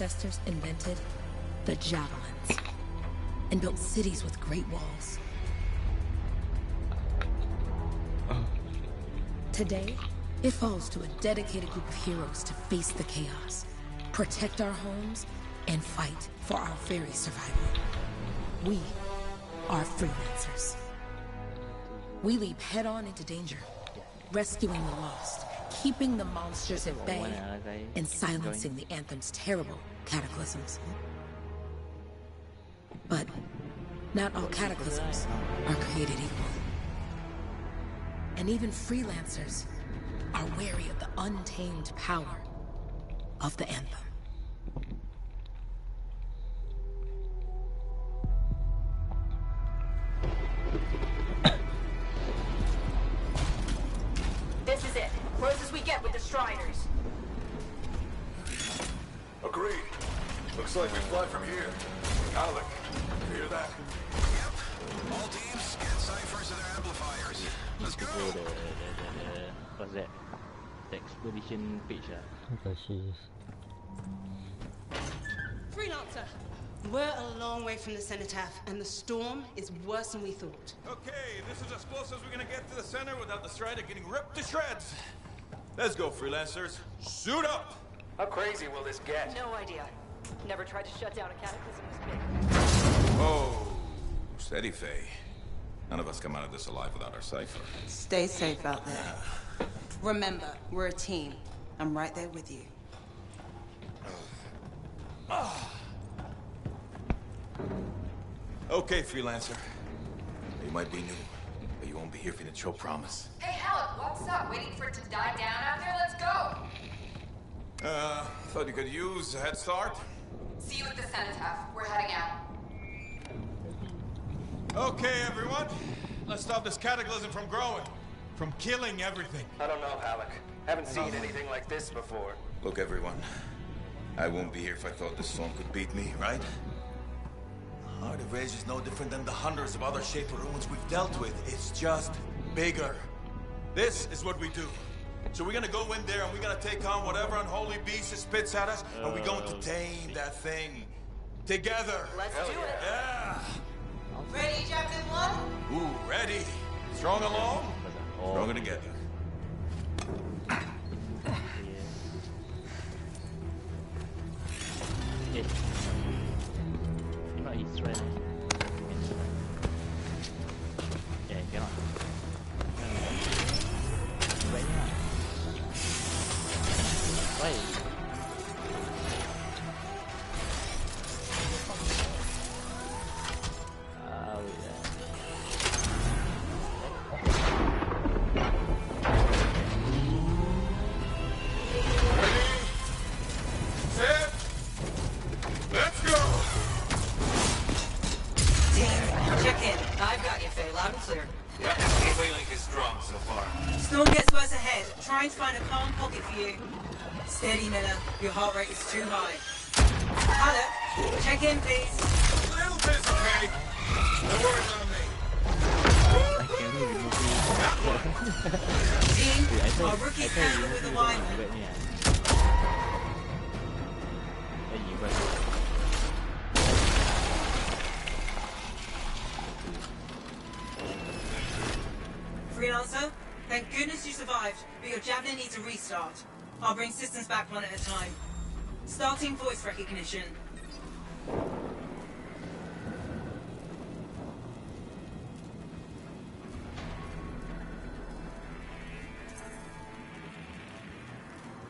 ancestors invented the javelins and built cities with great walls. Today, it falls to a dedicated group of heroes to face the chaos, protect our homes, and fight for our very survival. We are freelancers. We leap head-on into danger, rescuing the lost, keeping the monsters at bay, and silencing the Anthem's terrible cataclysms. But not all cataclysms are created equal. And even freelancers are wary of the untamed power of the Anthem. This is it. Close as we get with the Striders. Agreed. Looks like we fly from here. Alec, you hear that? Yep. All teams, get ciphers to their amplifiers. Let's go. What's that? The expedition page. Freelancer, we're a long way from the cenotaph, and the storm is worse than we thought. Okay, this is as close as we're gonna get to the center without the Strider getting ripped to shreds. Let's go, freelancers. Suit up! How crazy will this get? No idea. Never tried to shut down a cataclysm this big. Oh, steady, Faye. None of us come out of this alive without our cipher. Stay safe out there. Remember, we're a team. I'm right there with you. Okay, freelancer. You might be new, but you won't be here for the show promise. Hey, Alec, what's up? Waiting for it to die down out there? Let's go! Thought you could use a head start. See you at the cenotaph. We're heading out. Okay, everyone. Let's stop this cataclysm from growing. From killing everything. I don't know, Alec. Haven't seen anything like this before. Look, everyone. I won't be here if I thought this storm could beat me, right? Heart of Rage is no different than the hundreds of other Shaper ruins we've dealt with. It's just bigger. This is what we do. So we're gonna go in there and we're gonna take on whatever unholy beast it spits at us, and we're going to tame that thing. Together. Let's do it. Yeah. Ready, Javelin 1? Ooh, ready. Strong along, stronger together. Not Israel. Yeah, cannot. Why? Steady, Miller. Your heart rate is too high. Alec, check in, please. A little bit, okay? No worries on me. Team, our rookie's handled with the lineman. Freelancer, thank goodness you survived, but your Javelin needs a restart. I'll bring systems back one at a time. Starting voice recognition.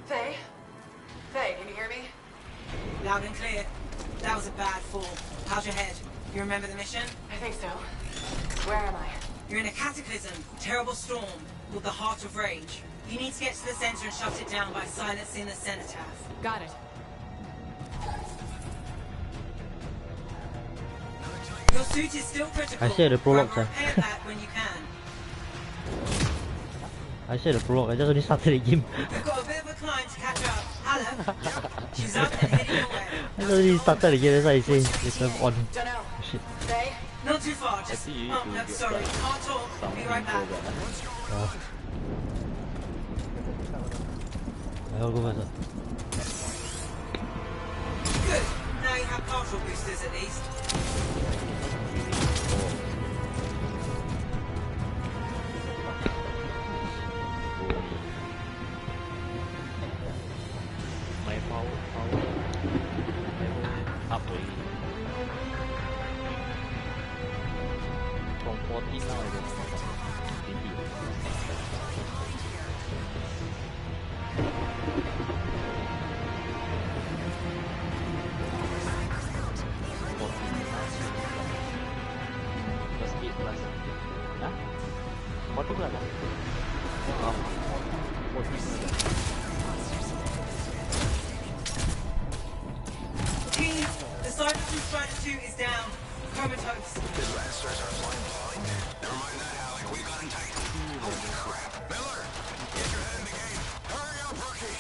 Faye? Faye, can you hear me? Loud and clear. That was a bad fall. How's your head? You remember the mission? I think so. Where am I? You're in a cataclysm, terrible storm, called the Heart of Rage. You need to get to the center and shut it down by silencing the cenotaph. Got it. Your suit is still critical. I see the prologue. Repair that when you can. I see the prologue. I just only started the game. We've got a bit of a climb to catch up. Hello. She's up and heading your way. I just only started the game. That's why I say it's on. Don't know. Oh, shit. Faye? Not too far. Just. Oh, no, sorry. Can't talk. I'll be right back. I'll go first. structural boosters at least. My power level up already. From 14 now I don't know about 20. Plus 8 plus. Huh? 40 plus lah. Oh, 40 plus lah. Team, the Cypher from Strider 2 is down. Comatose. His Lancers are flying blind. Never mind that, Alec. We got him tight. Holy crap. Miller, get your head in the game. Hurry up, rookie.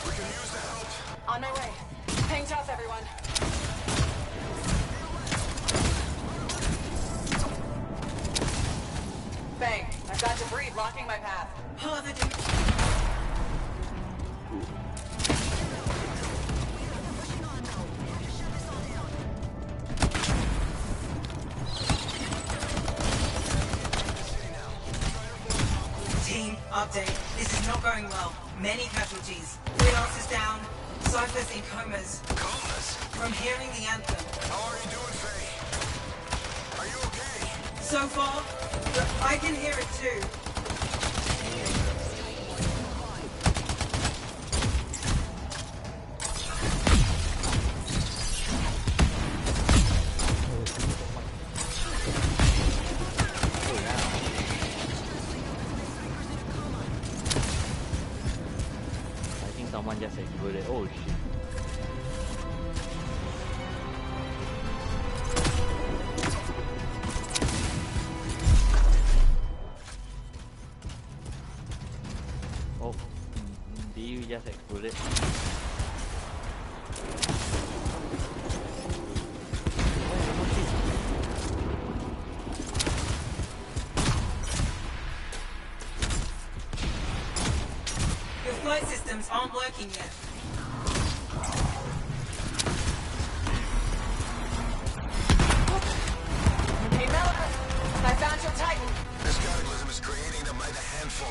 We can use the help. On my way. Hang tough, everyone. Bang. I've got debris blocking my path. Harder to... Team, update. This is not going well. Many casualties. Freelancers down. Cyphers in comas. Comas? From hearing the anthem. How are you doing, Faye? Are you okay? So far, but I can hear it too. I think someone just exploded. Oh shit. Oh, DU just exploded. Your flight systems aren't working yet. Hey, Miller. I found your Titan. This cataclysm is creating them by the handful.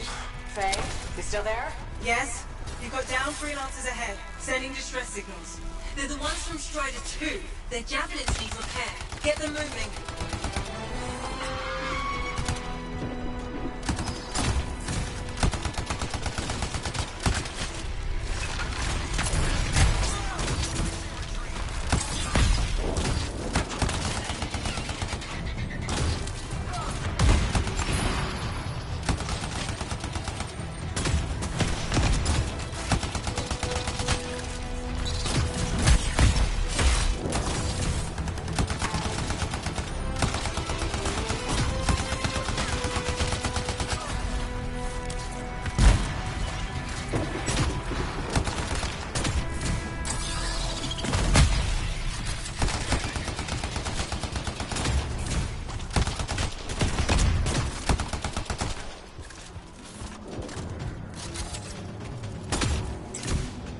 Faye, you still there? Yes? You've got down freelancers ahead, sending distress signals. They're the ones from Strider 2. Their javelins need repair. Get them moving.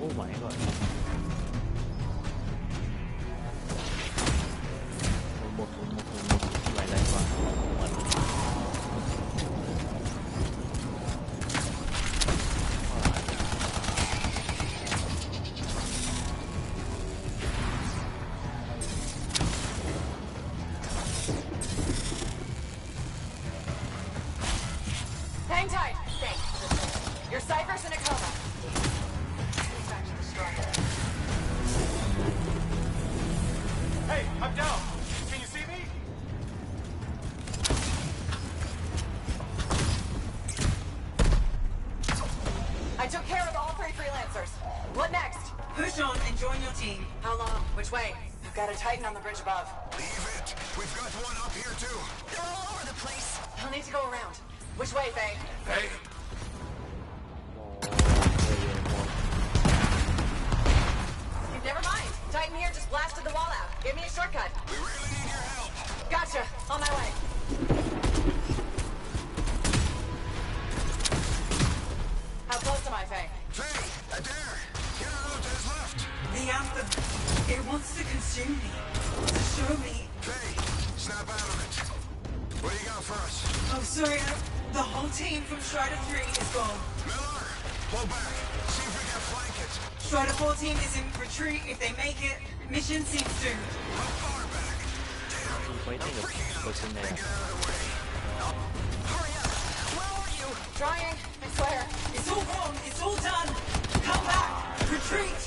Oh my god. Almost. My life Hang tight. Thanks. Your Cypher's in a coma. Back to the struggle. Hey, I'm down. Can you see me? I took care of all 3 freelancers. What next? Push on and join your team. How long? Which way? I've got a Titan on the bridge above. Leave it. We've got one up here, too. They're all over the place. I'll need to go around. Which way, Faye? Hey, Never mind. Titan here just blasted the wall out. Give me a shortcut. we really need your help. Gotcha. On my way. How close am I, Faye? Faye, Adair, get her out to his left. The anthem. It wants to consume me. To show me. Faye, snap out of it. What do you got for us? Oh, sorry. The whole team from Strider 3 is gone. Miller, pull back. See if we can flank it. Strider 4 team is in retreat. If they make it, mission seems doomed. How far back? Damn. Fighting the person there. Get out of the way. Hurry up. Where are you? Trying, I swear. It's all wrong. It's all done. Come back. Retreat.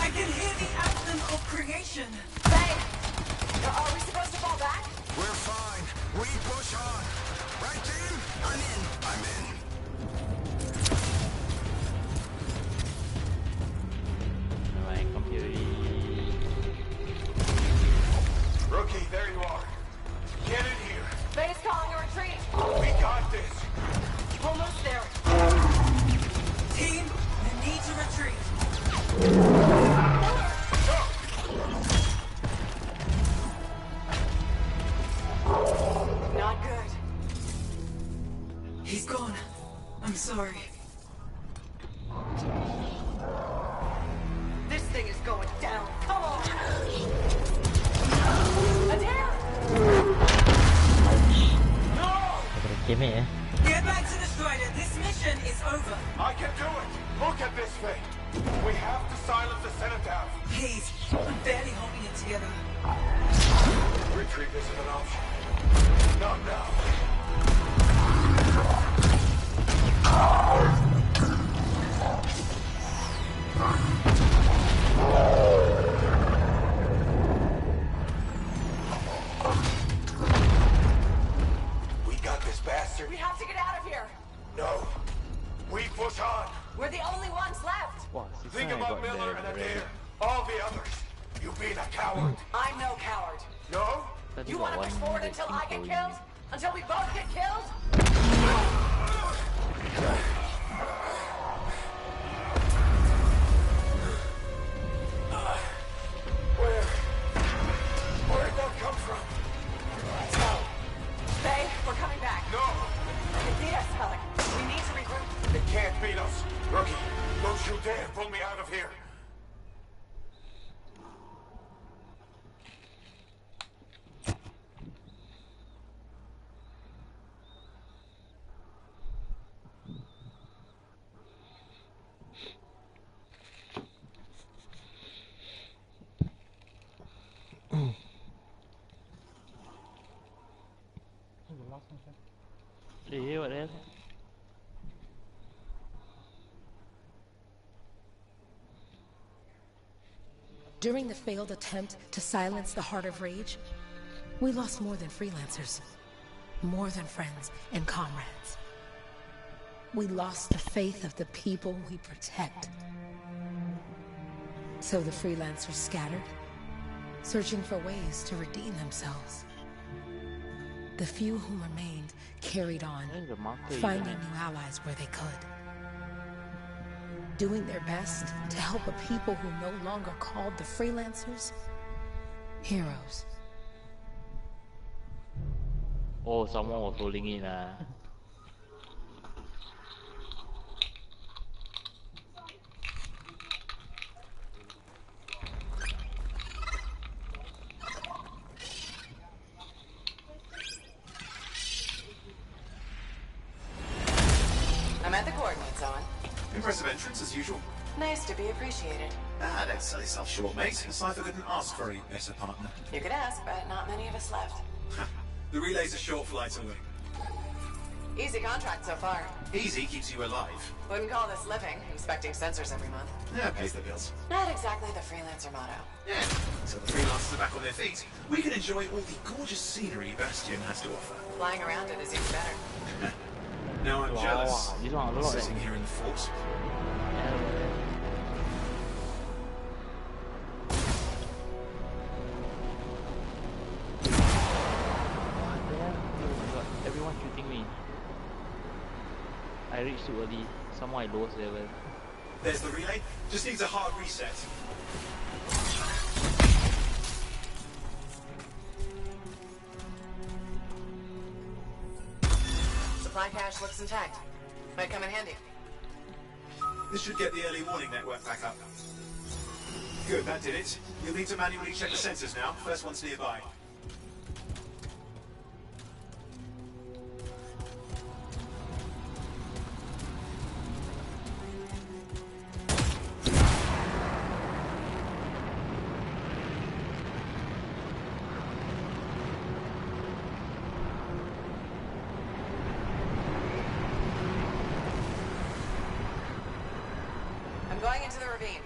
I can hear the anthem of creation. Hey, are we supposed to fall back? We're fine. We push on. Right, team? I'm in. I'm in. Alright, computer. Rookie, there you are. Get in here. Faye's calling a retreat. We got this. Almost there. Team, you need to retreat. Not good. He's gone. I'm sorry. This thing is going down. Come on. Adair! Game eh? Get back to the Strider. This mission is over. I can do it. Look at this thing. We have to silence the Cenotaph. Please, I'm barely holding it together. Retreat isn't an option. Not now. We got this bastard. We have to get out of here. No. We push on. We're the only ones left. Wow, Think about Miller and Adair. All the others. You being a coward. I'm no coward. No? You want to push forward until I get killed? Until we both get killed? Where'd that come from? Faye, we're coming back. No! They beat us, Alec. We need to regroup. They can't beat us. Rookie, don't you dare pull me out of here. Yeah, what else? During the failed attempt to silence the Heart of Rage, we lost more than freelancers, more than friends and comrades. We lost the faith of the people we protect. So the freelancers scattered, searching for ways to redeem themselves. The few who remained carried on, finding new allies where they could. Doing their best to help a people who no longer called the freelancers heroes. Oh, someone was holding it. I'm at the coordinates, Owen. Impressive entrance as usual. Nice to be appreciated. Ah, don't sell yourself short, mate. Cypher couldn't ask for a better partner. You could ask, but not many of us left. The relay's a short flight away. Easy contract so far. Easy keeps you alive. Wouldn't call this living, inspecting sensors every month. Yeah, pays the bills. Not exactly the freelancer motto. Yeah, so the freelancers are back on their feet. We can enjoy all the gorgeous scenery Bastion has to offer. Flying around it is even better. Now I'm jealous. This one a lot. Sitting here in the fort. Everyone shooting me. I reached too early. Somehow I lost level. There's the relay. Just needs a hard reset. Supply cache looks intact. Might come in handy. This should get the early warning network back up. Good, that did it. You'll need to manually check the sensors now. First one's nearby. I'm going into the ravine.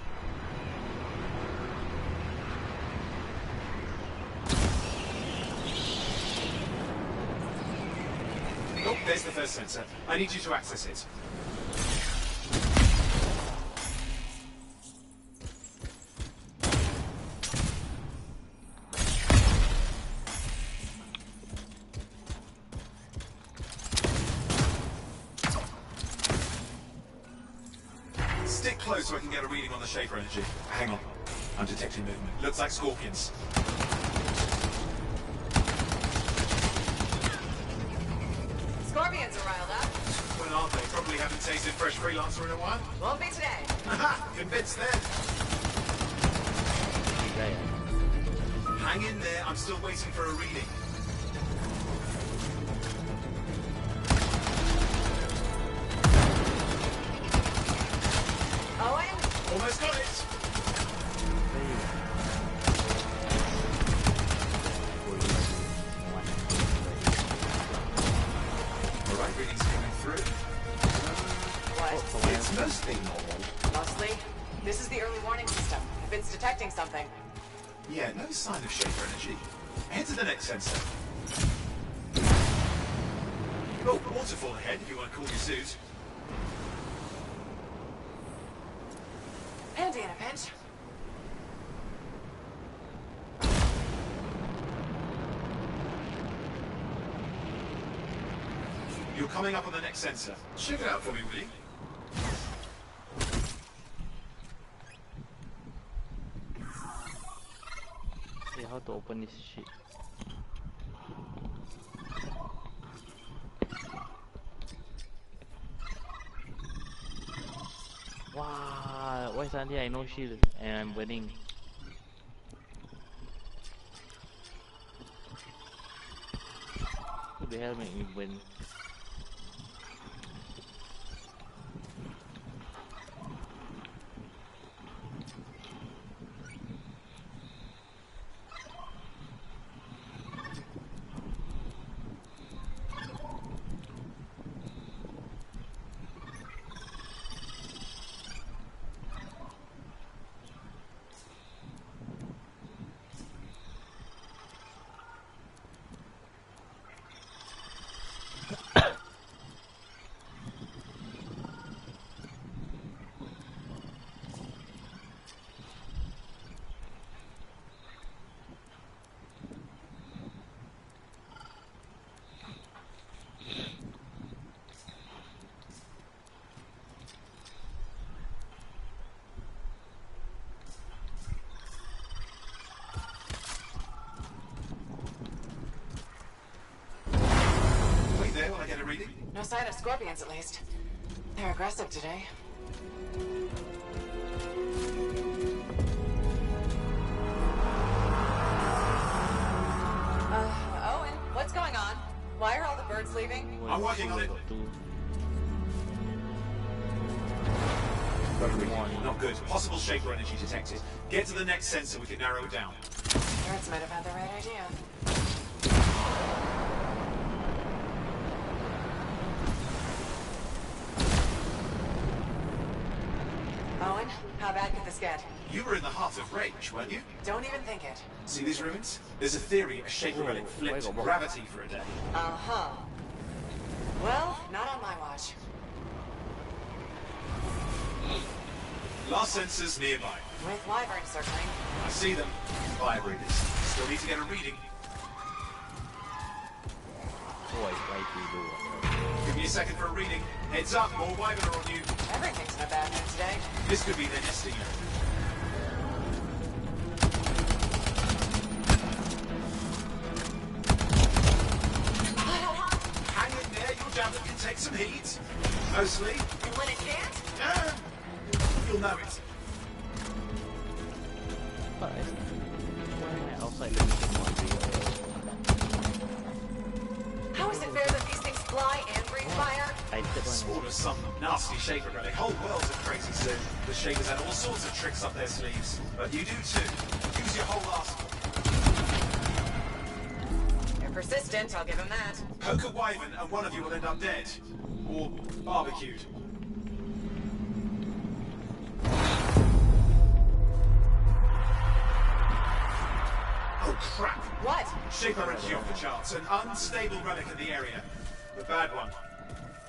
Oh, there's the first sensor. I need you to access it. Stick close so I can get a reading on the Shaper energy. Hang on. I'm detecting movement. Looks like scorpions. Scorpions are riled up. Well, aren't they? Probably haven't tasted fresh freelancer in a while. Won't be today. Aha! Convinced then. Hang in there. I'm still waiting for a reading. Owen? Almost got it. All right, readings coming through. What? It's mostly normal. Mostly? This is the early warning system. If it's detecting something. Yeah, no sign of Shaper energy. Head to the next sensor. Oh, waterfall ahead if you want to cool your suit. Handy in a pinch. You're coming up on the next sensor. Check it out for me, will you? See how to open this shit. Wow, why suddenly I no shield and I'm burning? Who the hell make me burn? There, will I get a reading? No sign of scorpions, at least. They're aggressive today. Owen, what's going on? Why are all the birds leaving? I'm working on it. Not good. Possible Shaper energy detected. Get to the next sensor, we can narrow it down. Birds might have had the right idea. Owen, how bad could this get? You were in the heart of rage, weren't you? Don't even think it. See these ruins? There's a theory a Shaper relic flipped gravity for a day. Uh-huh. Well, not on my watch. Last sensors nearby. With wyverns circling. I see them. Vibrators. Still need to get a reading. Give me a second for a reading. Heads up, more wyvern are on you. Everything's in a bad mood today. This could be their nesting area. Hang in there, your javelin can take some heat. Mostly. And when it can't? You'll know it. surprised. Why outside the mission one How is it fair that these things fly and breathe fire? I did one. Spawned as some nasty shaper relic. Whole world's a crazy zoo. The shapers had all sorts of tricks up their sleeves. But you do too. Use your whole arsenal. They're persistent, I'll give them that. Poke a wyvern and one of you will end up dead. Or barbecued. Oh crap! What? Shaper energy off the charts. An unstable relic in the area. The bad one.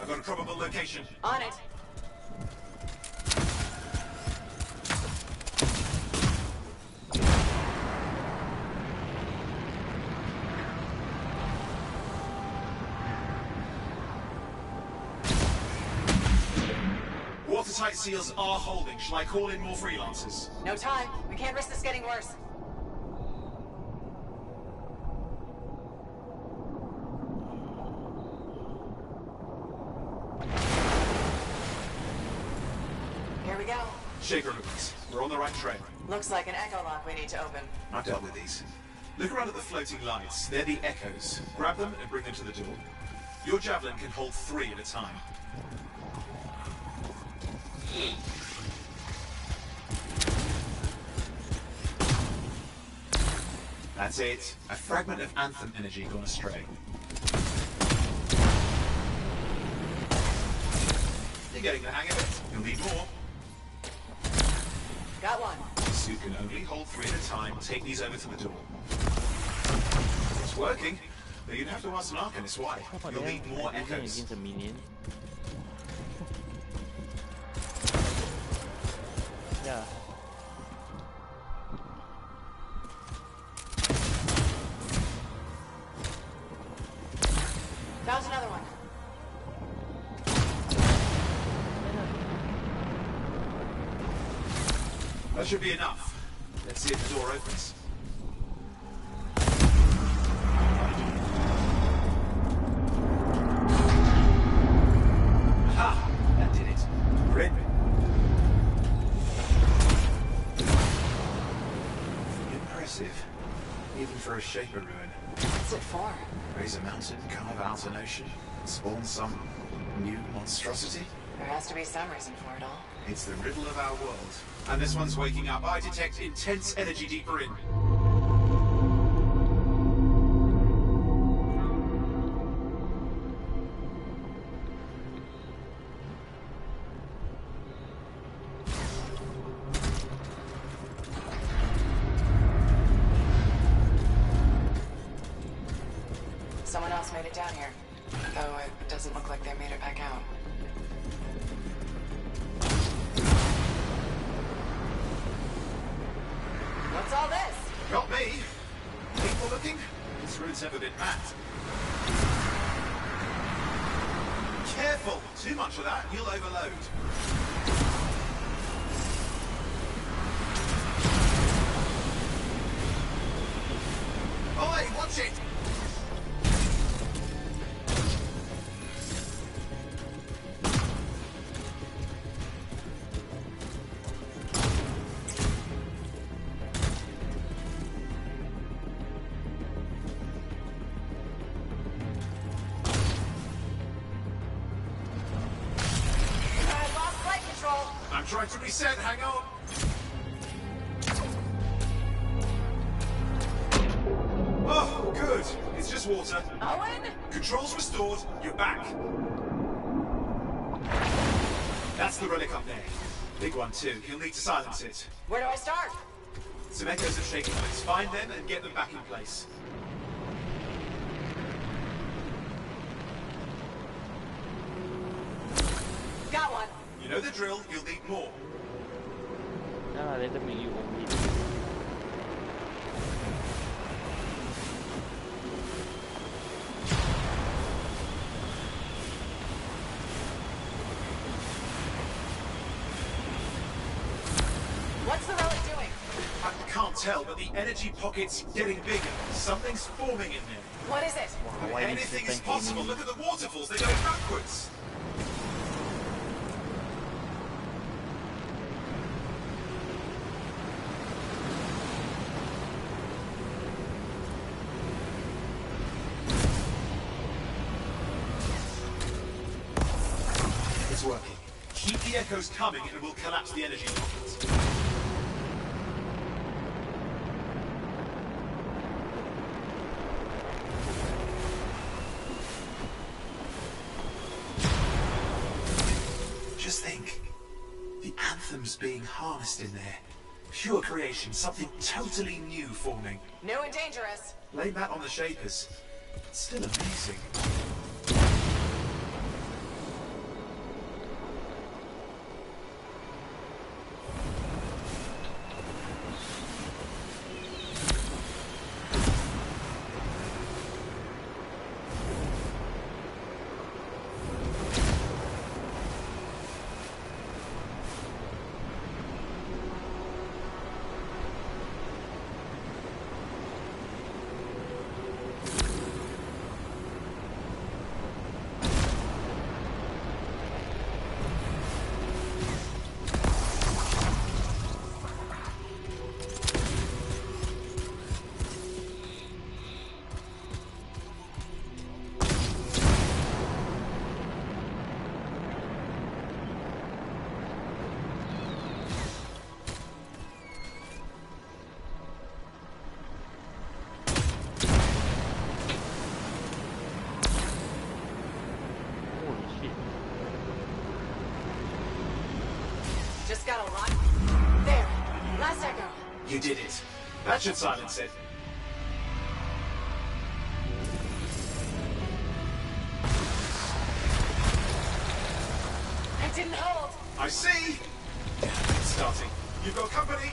I've got a probable location. On it. Watertight seals are holding. Shall I call in more freelancers? No time. We can't risk this getting worse. Here we go. Shaper movements. We're on the right trail. Looks like an echo lock we need to open. I've dealt with these. Look around at the floating lights. They're the echoes. Grab them and bring them to the door. Your javelin can hold 3 at a time. That's it. A fragment of Anthem energy gone astray. You're getting the hang of it. You'll need more. Got one. Suit can only hold 3 at a time. Take these over to the door. It's working, but you'd have to ask an Arcanist why. You'll need more echoes. Against a minion. Yeah. Found another one. That should be enough. Let's see if the door opens. Ha! That did it. Grin. Impressive. Even for a shaper ruin. What's it for? Raise a mountain, carve out an ocean, spawn some new monstrosity? There has to be some reason for it all. It's the riddle of our world. And this one's waking up. I detect intense energy deeper in. Someone else made it down here. Though it doesn't look like they made it back out. What's all this? Got me. People looking? This route's never been mapped. Careful! Too much of that, you'll overload. Oi, watch it! I'm trying to reset, hang on. Oh, good. It's just water. Owen? Controls restored, you're back. That's the relic up there. Big one too, you'll need to silence it. Where do I start? Some echoes of shaking lights. Find them and get them back in place. Got one. You know the drill, you'll need more. No, let me you only. What's the relic doing? I can't tell, but the energy pocket's getting bigger. Something's forming in there. What is it? Why Anything is possible. Look at the waterfalls, they're going backwards. the echo's coming and we'll collapse the energy pocket. Just think. The Anthem's being harnessed in there. Pure creation, something totally new forming. New and dangerous. Blame that on the Shapers. It's still amazing. Just got a lot. There. Last echo. You did it. That should silence it. I didn't hold. I see. It's starting. You've got company.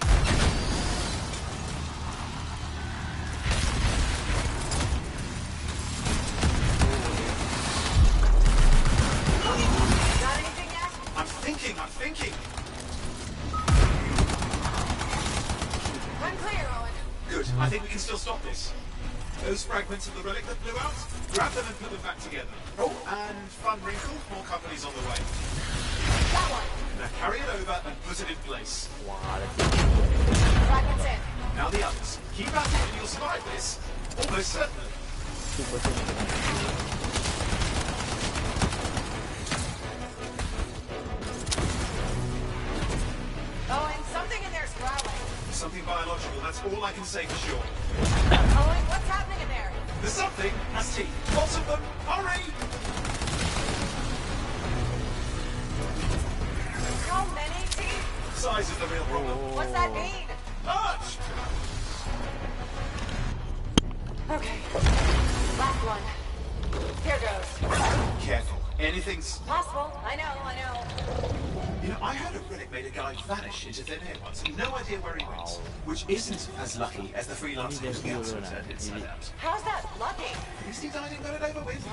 Got anything yet? I'm thinking. I'm clear, Owen. Good. I think we can still stop this. Those fragments of the relic that blew out, grab them and put them back together. Oh, and fun wrinkle, more companies on the way. Got one. Now carry it over and put it in place. Fragments in. Now the others. Keep at it and you'll survive this. Almost certainly. Owen, something in there's growling. Something biological, that's all I can say for sure. Owen, what's happening in there? There's something has teeth. Lots of them. Hurry! So many teeth? Size is the real problem. What's that mean? Large! Okay. Last one. Here goes. Careful. Anything's... Possible. I know. You know, I heard a relic made a guy vanish into thin air once. No idea where he went. Which isn't as lucky as the freelancer whose scouts returned inside out. How's that lucky? At least he died and got it over with.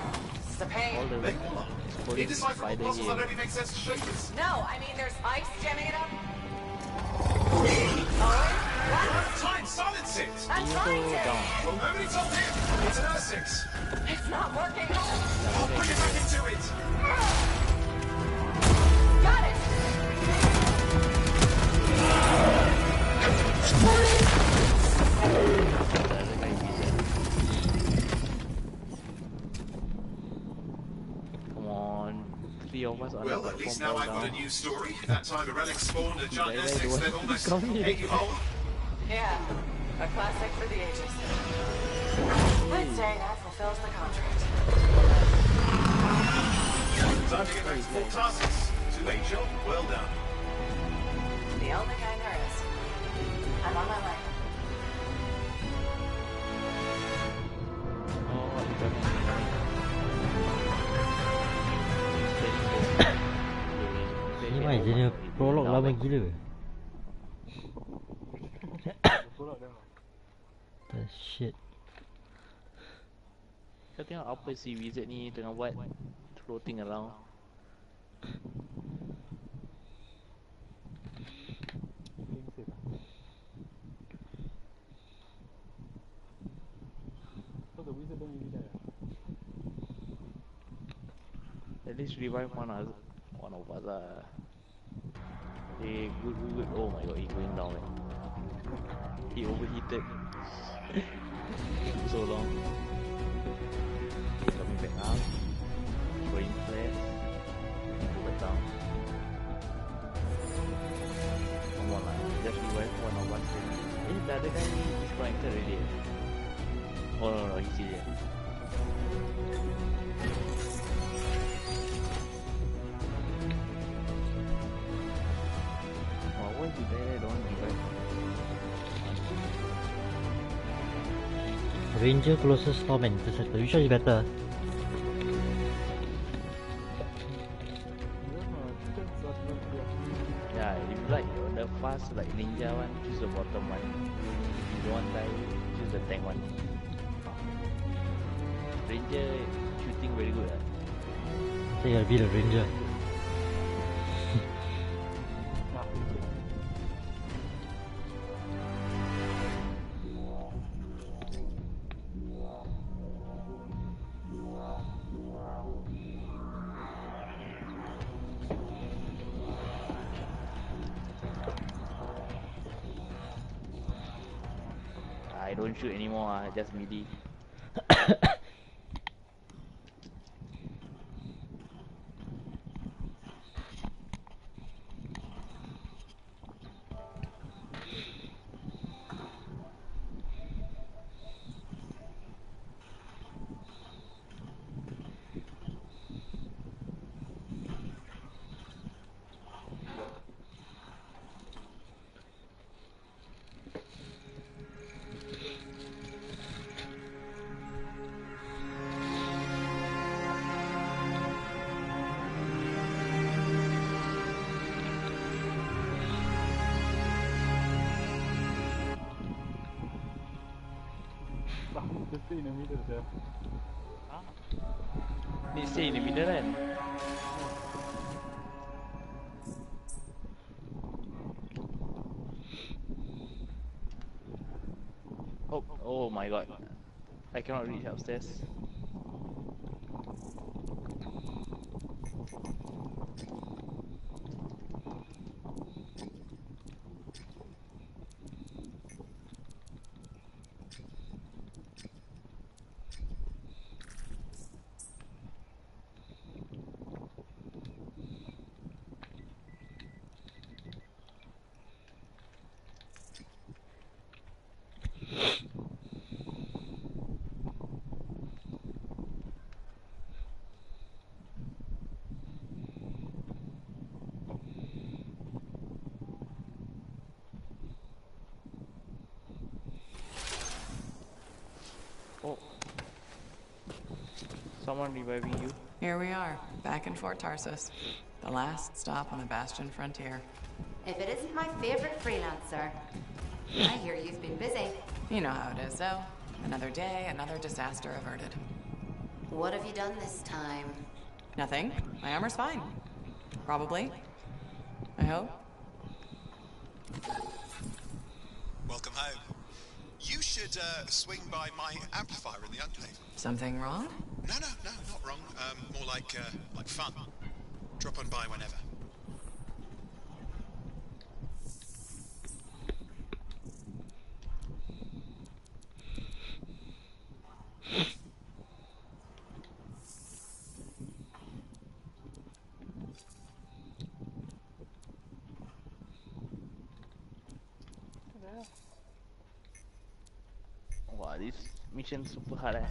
It's a pain. They all are. Indecipherable puzzles that only make sense to Shapers. No, I mean there's ice jamming it up. Owen? What? Time, silence it! I'm trying to. Well, nobody told him. It's an R6. It's not working. I'll bring it back into it. Got it. Come on, 3 of us are Well, at least now I've got a new story. That time a relic spawned a giant Essex that almost ate you whole. Yeah, a classic for the ages. I'd say that fulfills the contract. Time to get back to full tasks. To a job well done. The only kind there is. I'm on my way. Ini mah jenis prolog lama gila. The shit. Kau tengok apa si wizard ni tengah buat floating around. At least revive one of us. Good. Oh my god, he's going down. He overheated so long. Coming back up. Going flat. Go back down. just revive one or one thing. The other guy disconnected already. Oh no, he's still here. Oh, why did they don't revive? Ranger closest storm and interceptor. Which one is better? Yeah, if you like the fast like ninja one, choose the bottom one. If you don't want die, choose the tank one. Ranger shooting very good. I think I'll be the ranger. I don't shoot anymore, just melee. Just stay in the middle there. Need stay in the middle kan? Oh my god. I cannot reach upstairs. Oh. Someone reviving you. Here we are, back in Fort Tarsus. The last stop on the Bastion frontier. If it isn't my favorite freelancer. I hear you've been busy. You know how it is, though. Another day, another disaster averted. What have you done this time? Nothing. My armor's fine. Probably. I hope. Welcome home. You should swing by my amplifier in the Enclave. Something wrong? No, not wrong. More like fun. Drop on by whenever. Wow, this mission super hard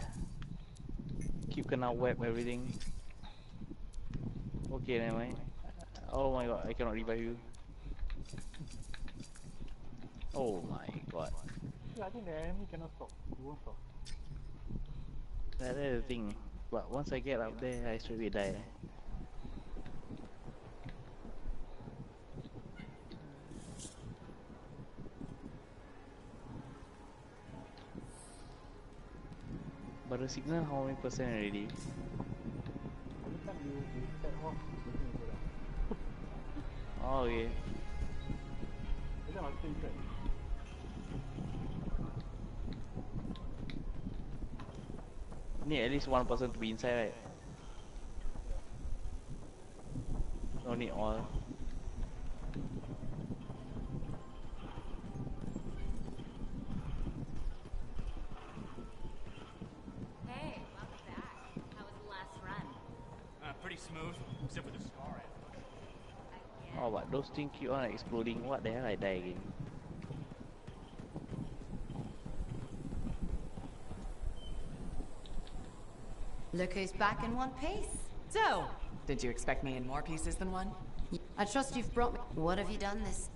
Keep kena web everything. Okay, never mind. Oh my god, I cannot revive you. Oh my god. Yeah, I think the enemy cannot stop. He won't stop. That's the thing. But once I get up there, I straight away die. But the signal how many percent already? Every time you set off, the thing will go down. Oh, okay. Every time I stay track. Need at least one person to be inside, right? No need all. Hey, welcome back. How was the last run? Pretty smooth, except for the scar. Oh, but those things keep on exploding. What the hell I die again? Look who's back in one piece. So, did you expect me in more pieces than one? I trust you've brought me. What have you done this?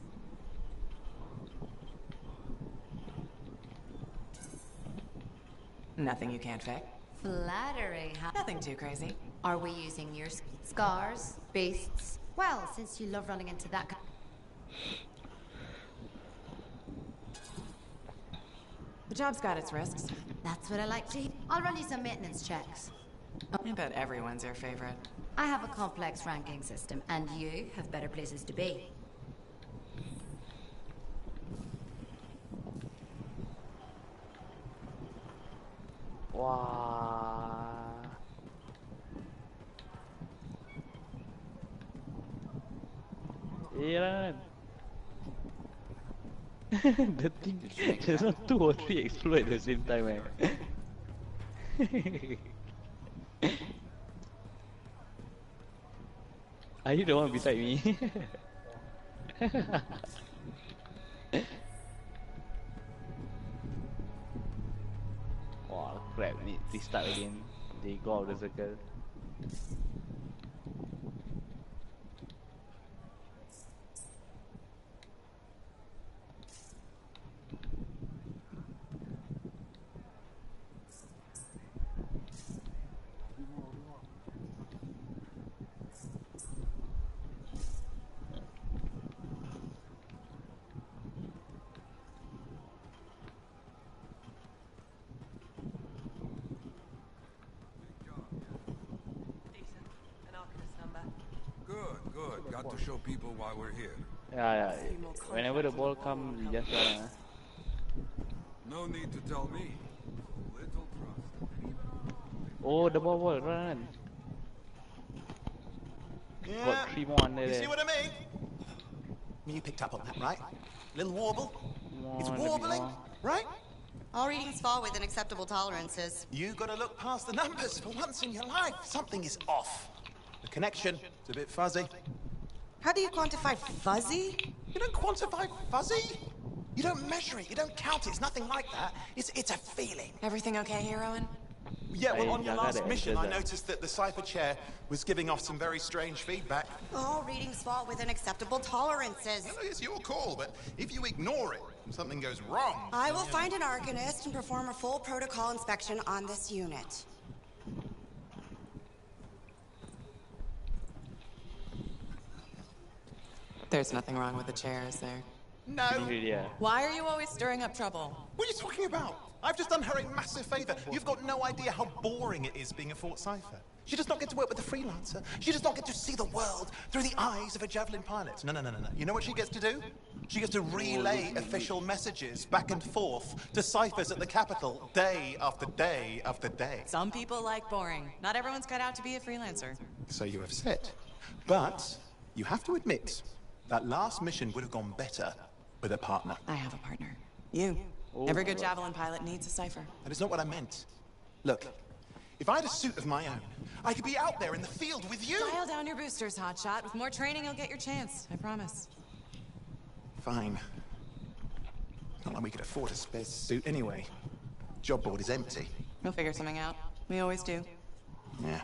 Nothing you can't fix. Flattery, huh? Nothing too crazy. Are we using your scars, beasts? Well, since you love running into that. The job's got its risks. That's what I like to hear. I'll run you some maintenance checks. I bet everyone's your favorite. I have a complex ranking system, and you have better places to be. Wah. Yeah. The thing, there's not 2 or 3 explode at the same time, man. Are you the one beside me? Wow, crap, need to start again. They go out of the circle. Good. Got to show people why we're here. Yeah. Whenever the ball comes, you just run. No need to tell me. Little trust. Oh, the ball, run. Yeah. Got 3 more under You there. see what I mean? You picked up on that, right? Little warble. It's More, warbling, right? All readings fall within acceptable tolerances. You gotta look past the numbers for once in your life. Something is off. The connection is a bit fuzzy. How do you quantify fuzzy? You don't quantify fuzzy. You don't measure it. You don't count it. It's nothing like that. It's a feeling. Everything okay here, Owen? Yeah, well, on your last mission, I noticed that the Cypher Chair was giving off some very strange feedback. All readings fall within acceptable tolerances. Well, it's your call, but if you ignore it and something goes wrong... I will find an Arcanist and perform a full protocol inspection on this unit. There's nothing wrong with the chair, is there? No. Why are you always stirring up trouble? What are you talking about? I've just done her a massive favor. You've got no idea how boring it is being a Fort Cypher. She does not get to work with a freelancer. She does not get to see the world through the eyes of a Javelin pilot. No. You know what she gets to do? She gets to relay official messages back and forth to ciphers at the capital day after day after day. Some people like boring. Not everyone's cut out to be a freelancer. So you have said. But you have to admit, that last mission would have gone better with a partner. I have a partner. You. Every good Javelin pilot needs a cipher. That is not what I meant. Look, if I had a suit of my own, I could be out there in the field with you. Dial down your boosters, hotshot. With more training, you'll get your chance. I promise. Fine. Not like we could afford a spare suit anyway. Job board is empty. We'll figure something out. We always do. Yeah.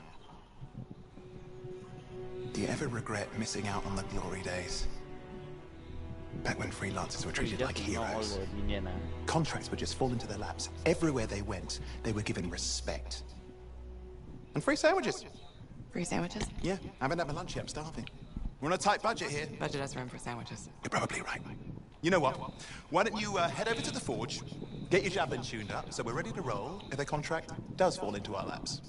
Do you ever regret missing out on the glory days? Back when freelancers were treated like heroes. Contracts would just fall into their laps. Everywhere they went, they were given respect. And free sandwiches. Free sandwiches? Yeah, I haven't had my lunch yet. I'm starving. We're on a tight budget here. Budget has room for sandwiches. You're probably right. You know what? Why don't you head over to the forge, get your Javelin tuned up, so we're ready to roll if a contract does fall into our laps.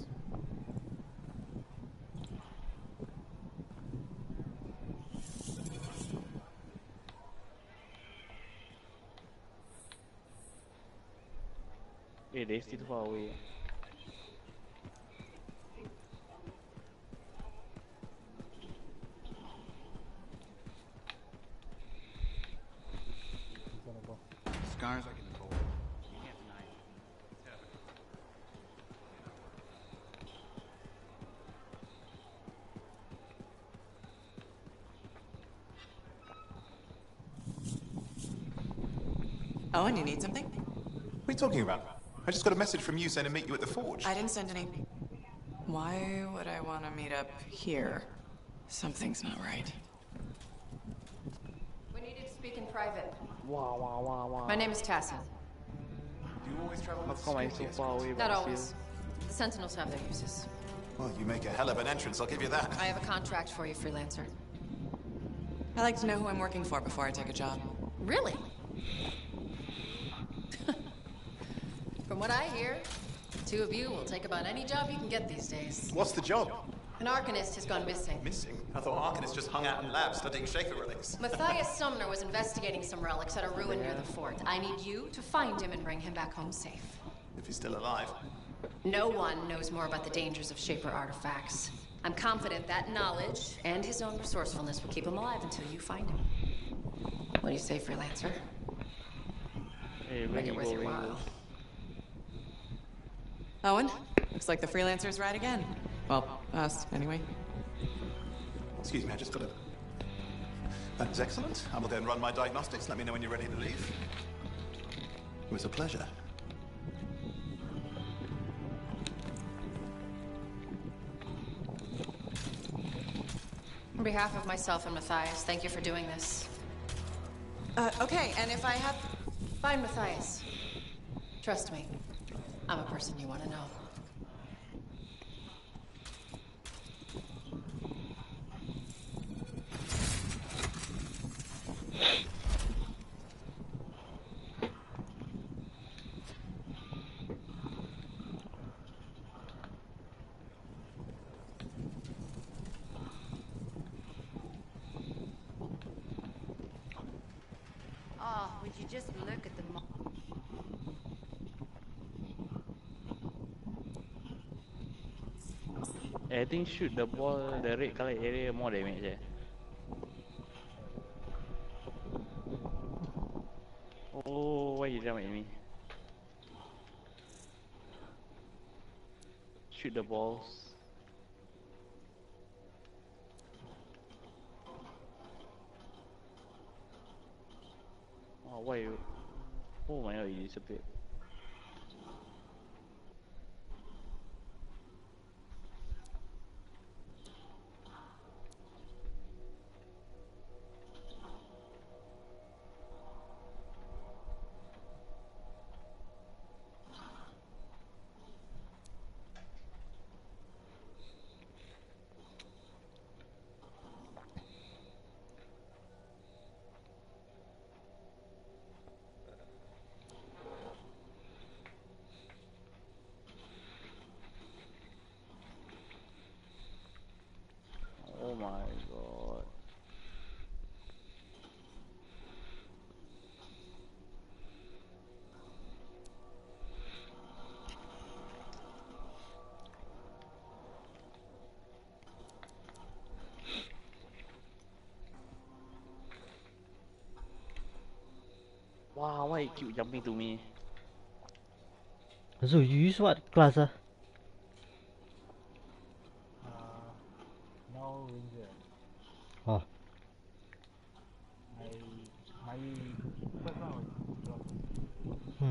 Hey, they're still far away. Scars I can hold. You can't deny it. Oh, and you need something? What are you talking about? I just got a message from you saying to meet you at the forge. I didn't send any. Why would I want to meet up here? Something's not right. We needed to speak in private. Wow. My name is Tassin. Do you always travel with How come I'm so security far away? Not always. The Sentinels have their uses. Well, you make a hell of an entrance, I'll give you that. I have a contract for you, freelancer. I like to know who I'm working for before I take a job. Really? From what I hear, the two of you will take about any job you can get these days. What's the job? An Arcanist has gone missing. Missing? I thought Arcanists just hung out in labs studying Shaper relics. Matthias Sumner was investigating some relics at a ruin near the fort. I need you to find him and bring him back home safe. If he's still alive. No one knows more about the dangers of Shaper artifacts. I'm confident that knowledge and his own resourcefulness will keep him alive until you find him. What do you say, freelancer? Hey, Make it worth your while. Owen, looks like the freelancer's right again. Well, us, anyway. Excuse me, I just got a... That is excellent. I will then run my diagnostics. Let me know when you're ready to leave. It was a pleasure. On behalf of myself and Matthias, thank you for doing this. Okay, and if I have... Find Matthias. Trust me, I'm a person you want to know. Oh, would you just look at the I think shoot the ball, the red color area more damage. Oh, why you jump at me? Shoot the balls. Oh, why you? Oh my god, you disappeared. Oh my god. Wow, why you keep jumping to me? So you use what class? Now Ranger. Oh. My first one was Rock. I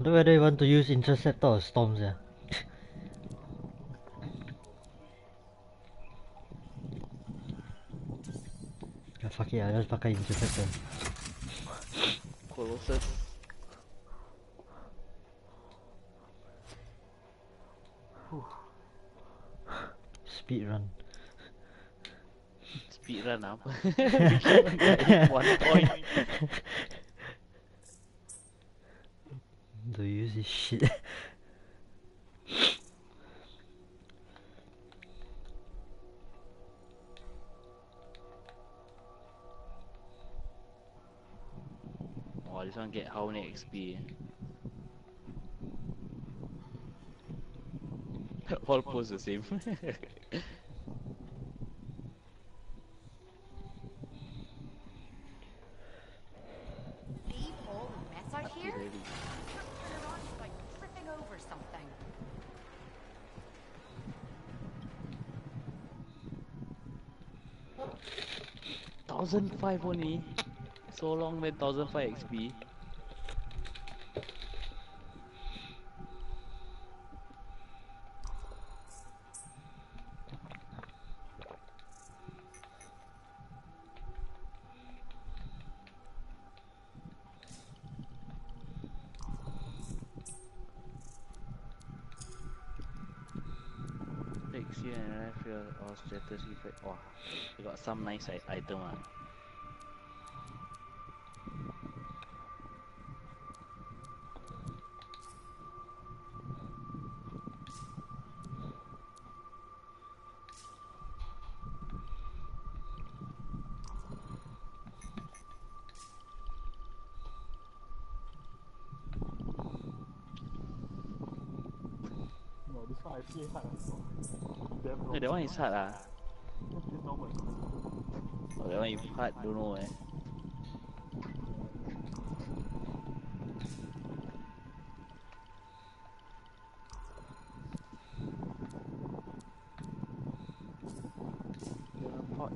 don't know whether you want to use Interceptor or Storms, yeah. Yeah, fuck it, I'll just pakai Interceptor. Colossus. Speed run. Speed run apa? 1 point. Don't use this shit. Oh, this one get how many XP? All pose the same. leave all the mess out here? Turn it on like tripping over something. 1005 only. So long then 1005 XP. feel and I feel all status effect. Wow, you got some nice item. No, this one I play hard. Hey, that one is hard This normal. Oh, that one is hard, don't know Pot.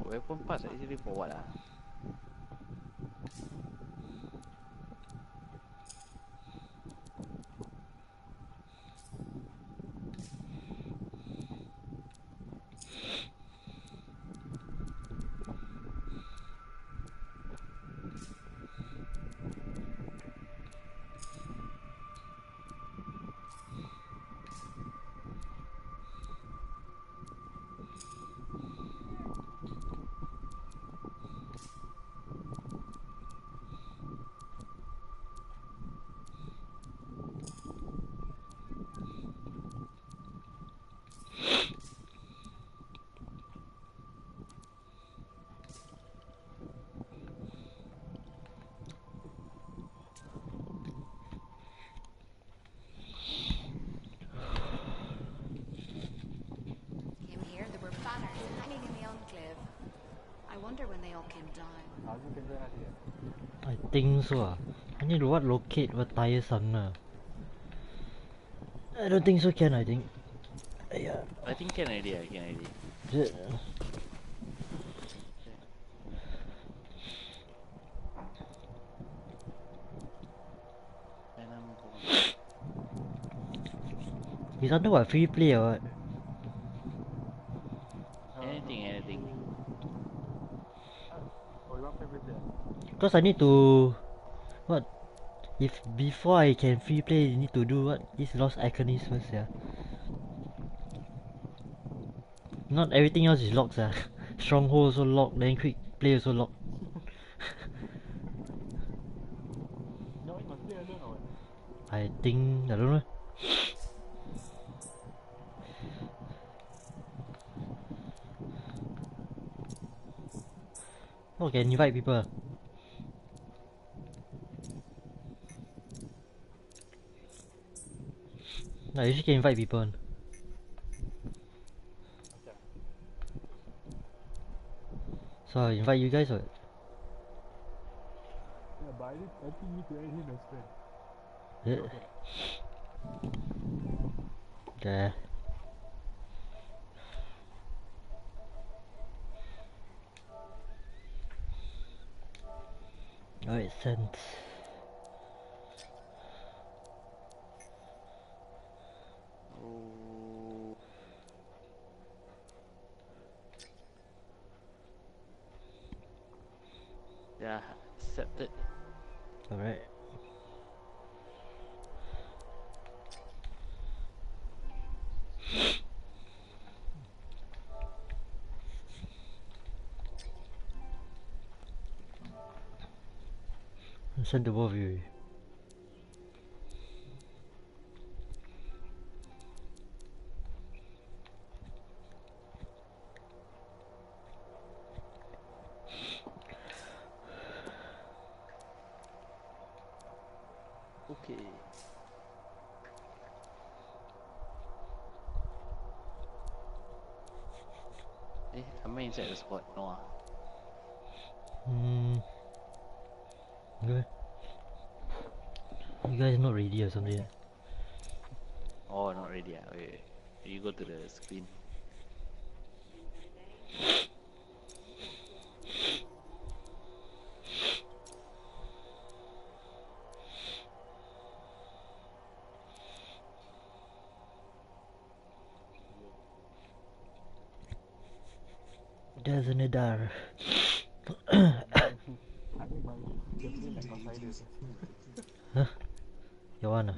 Weapon parts actually for what Came here, there were banners hanging in the enclave. I wonder when they all came down. I think so. I need to what locate what tire sana. I don't think so can I think. Yeah. I think can already, I can already. Yeah. He's under what, free play or what? Anything. Because I need to what? If before I can free play, you need to do what? This lost iconis first, yeah. Not everything else is locked, yeah. Stronghold also locked, then quick play also locked. I think I don't know. Oh, can invite people. No, you can invite people. So I invite you guys or? Yeah, but I think you need to add him as friend. Yeah. Okay. Alright, sent. Oh. Yeah, accepted. Alright. Send to both of you. Okay. Am I inside the squad? No. Good. You guys not ready or something? Oh, not ready. Okay. You go to the screen. Doesn't it dar? Huh? Yang mana?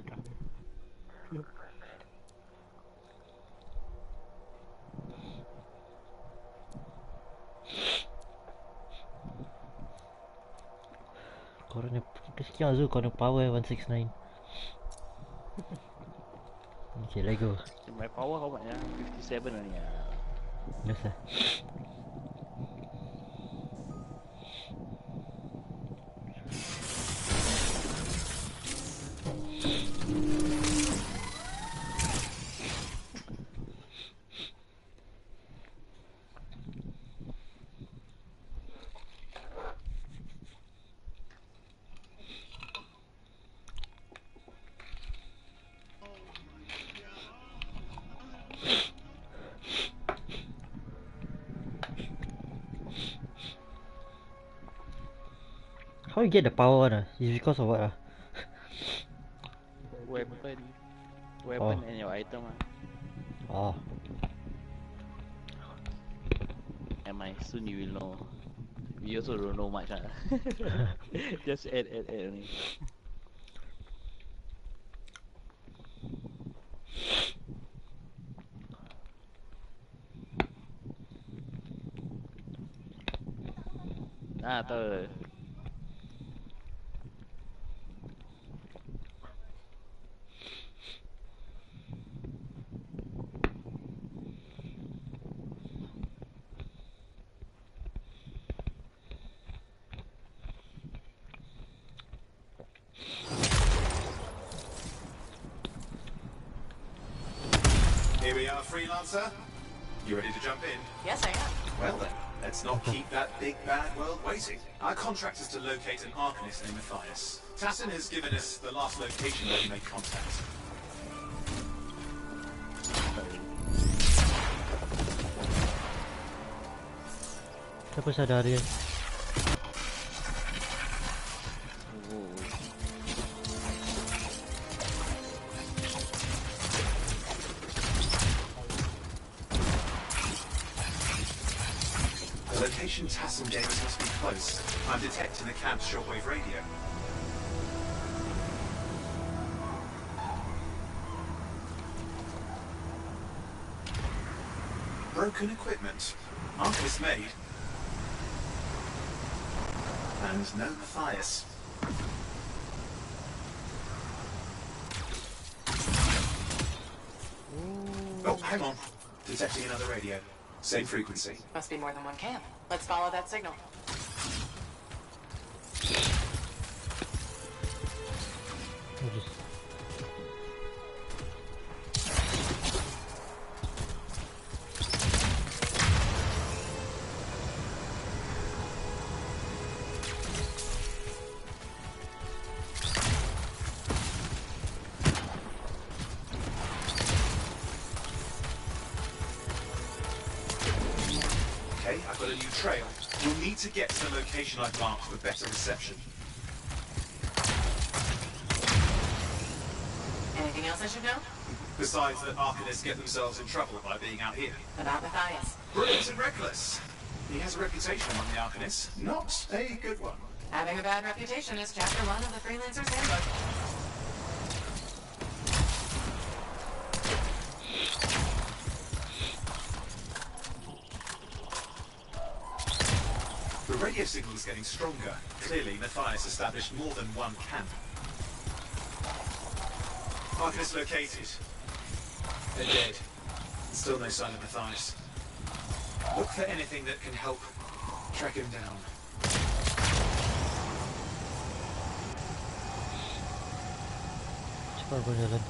Korang ni kesian Zul, korang power 169. Okay, let go. My power how much? 57 only. Yes, sir. How you get the power one? Is because of what? Weapon and your item. Oh. Am I soon you will know. We also don't know much. Just add only. Tahu. Here we are, Freelancer. You ready to jump in? Yes, I am. Well then, let's not keep that big bad world waiting. Our contract is to locate an Arcanist named Matthias. Tassin has given us the last location where he made contact. Siapa sadar dia? The location Tassin gave us must be close. I'm detecting the camp's shortwave radio. Broken equipment. Arcanist made. And no Matthias. Oh, hang on. Detecting another radio. Same frequency. Must be more than one camp. Let's follow that signal. Okay, I've got a new trail. You'll need to get to the location I've marked for better reception. else I should know? Besides that Arcanists get themselves in trouble by being out here. About Matthias. Brilliant and reckless. He has a reputation among the Arcanists. Not a good one. Having a bad reputation is chapter 1 of the Freelancer's Handbook. The radio signal is getting stronger. Clearly, Matthias established more than one camp. Arcanist located. They're dead. Still no sign of Matthias. Look for anything that can help track him down. Cepat kau jalan.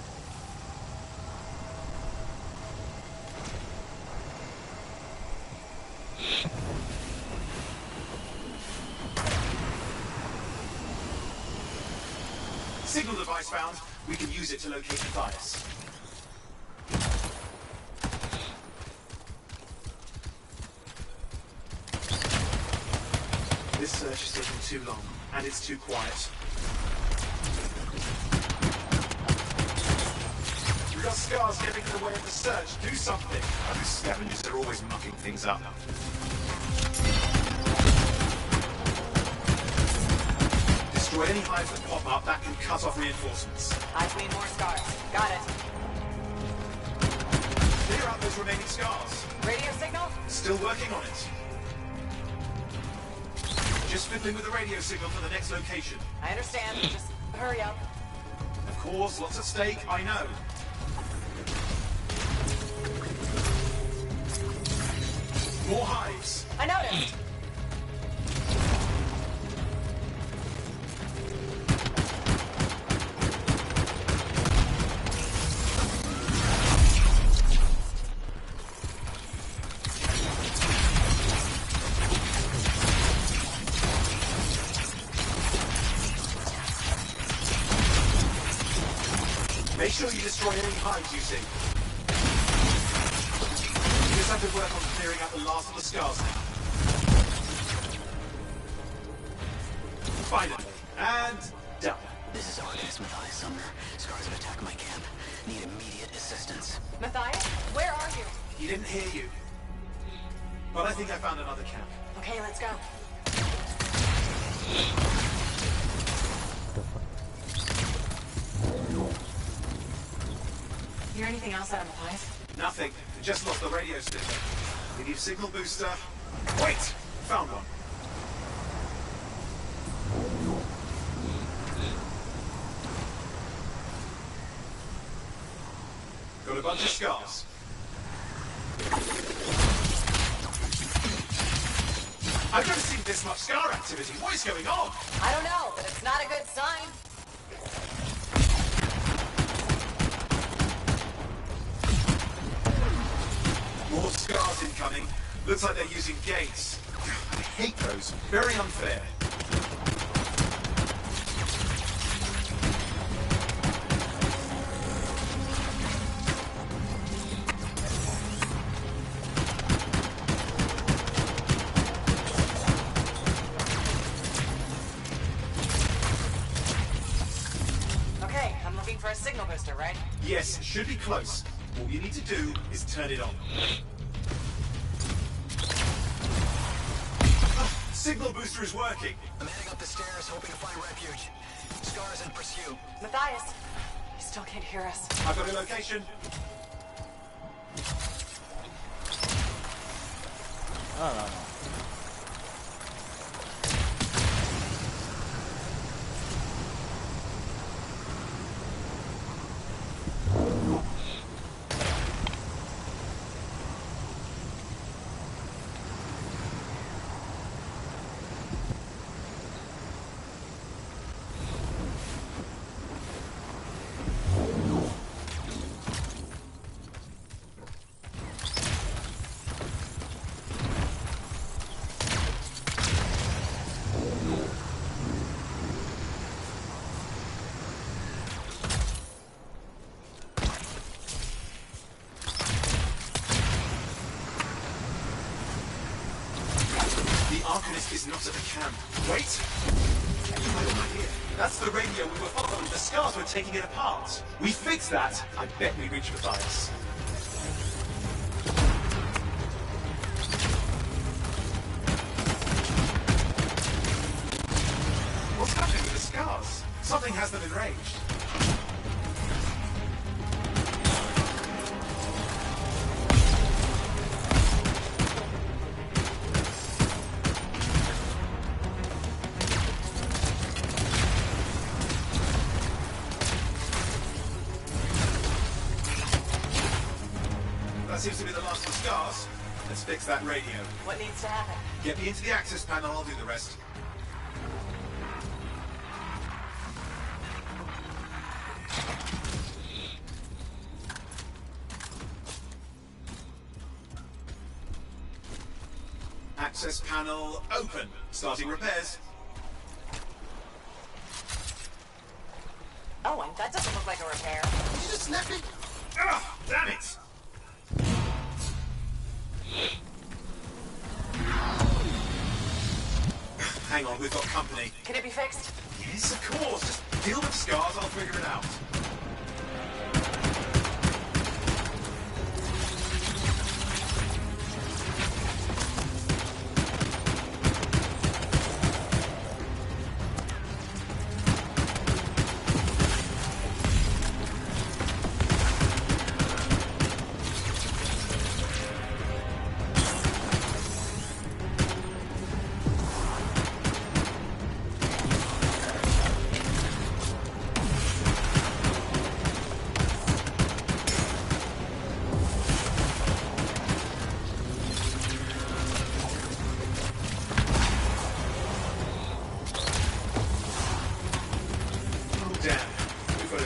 Signal device found. We can use it to locate Matthias. This search is taking too long, and it's too quiet. We've got scars getting in the way of the search. Do something. Those scavengers are always mucking things up. Destroy any hives that pop up, that can cut off reinforcements. I need more scars. Got it. Clear out those remaining scars. Radio signal? Still working on it. Just fiddling with the radio signal for the next location. I understand. Just hurry up. Of course, lots at stake, I know. More hives. I noticed. Make sure you destroy any hives you see. You just have to work on clearing out the last of the scars now. Finally. And done. This is Arcanist Matthias Sumner. Scars have attacked my camp. Need immediate assistance. Matthias, where are you? He didn't hear you. But I think I found another camp. Okay, let's go. Hear anything else out of Matthias? Nothing. We just lost the radio signal. We need a signal booster. Wait! Found one. Got a bunch of scars. I've never seen this much scar activity. What is going on? I don't know, but it's not a good sign. More scars incoming. Looks like they're using gates. I hate those. Very unfair. Okay, I'm looking for a signal booster, right? Yes, should be close. All you need to do is turn it on. Signal booster is working. I'm heading up the stairs, hoping to find refuge. Scars in pursuit. Matthias, he still can't hear us. I've got a location. Arcanist is not at the camp. Wait! That's the radio we were following. The scars were taking it apart. We fixed that. I bet we reached Matthias. What's happening with the scars? Something has them enraged. That seems to be the last of the scars. Let's fix that radio. What needs to happen? Get me into the access panel, I'll do the rest. Access panel open. Starting repairs. Oh, and that doesn't look like a repair. Did you just let me? Ugh, damn it! Hang on, we've got company. Can it be fixed? Yes, of course. Just deal with the scars, I'll figure it out.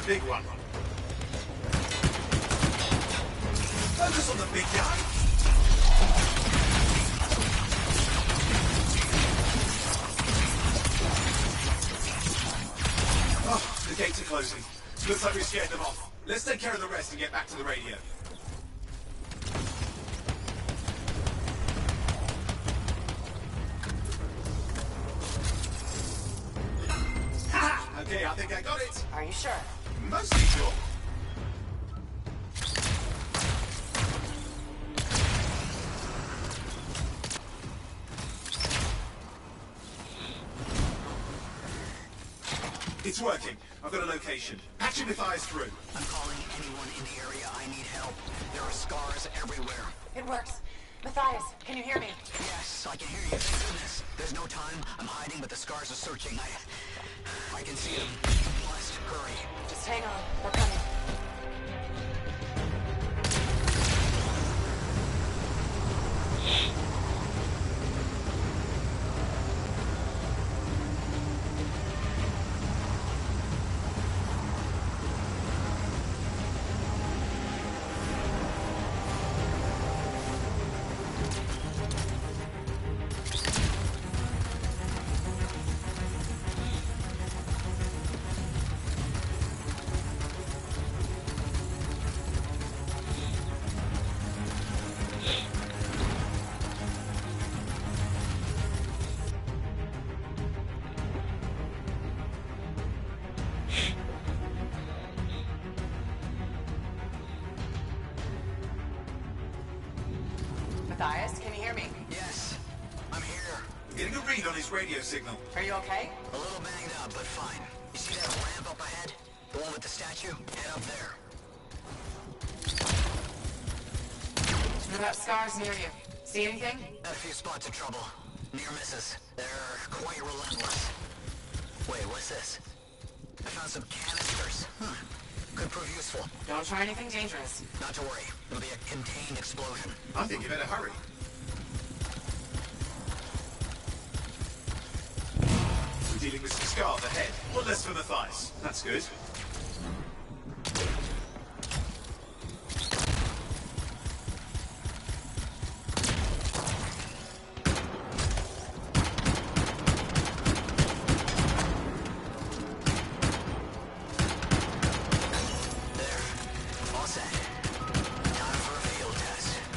Big one. Focus on the big guy. Oh, the gates are closing. Looks like we scared them off. Let's take care of the rest and get back to the radio. Ha! Okay, I think I got it. Are you sure? Mostly sure. It's working. I've got a location. Patching Matthias through. I'm calling anyone in the area. I need help. There are scars everywhere. It works. Matthias, can you hear me? Yes, I can hear you. Thank goodness. There's no time. I'm hiding, but the scars are searching. I can see them. Must hurry. Just hang on. They're coming. Matthias, can you hear me? Yes, I'm here. I'm getting a read on his radio signal. Are you okay? A little banged up, but fine. You see that ramp up ahead? The one with the statue? Head up there. What about scars near you? See anything? A few spots of trouble. Near misses. They're quite relentless. Wait, what's this? I found some canisters. Could prove useful. Don't try anything dangerous. Not to worry. It'll be a contained explosion. I think you better hurry. We're dealing with some scars ahead. One less for Matthias. That's good.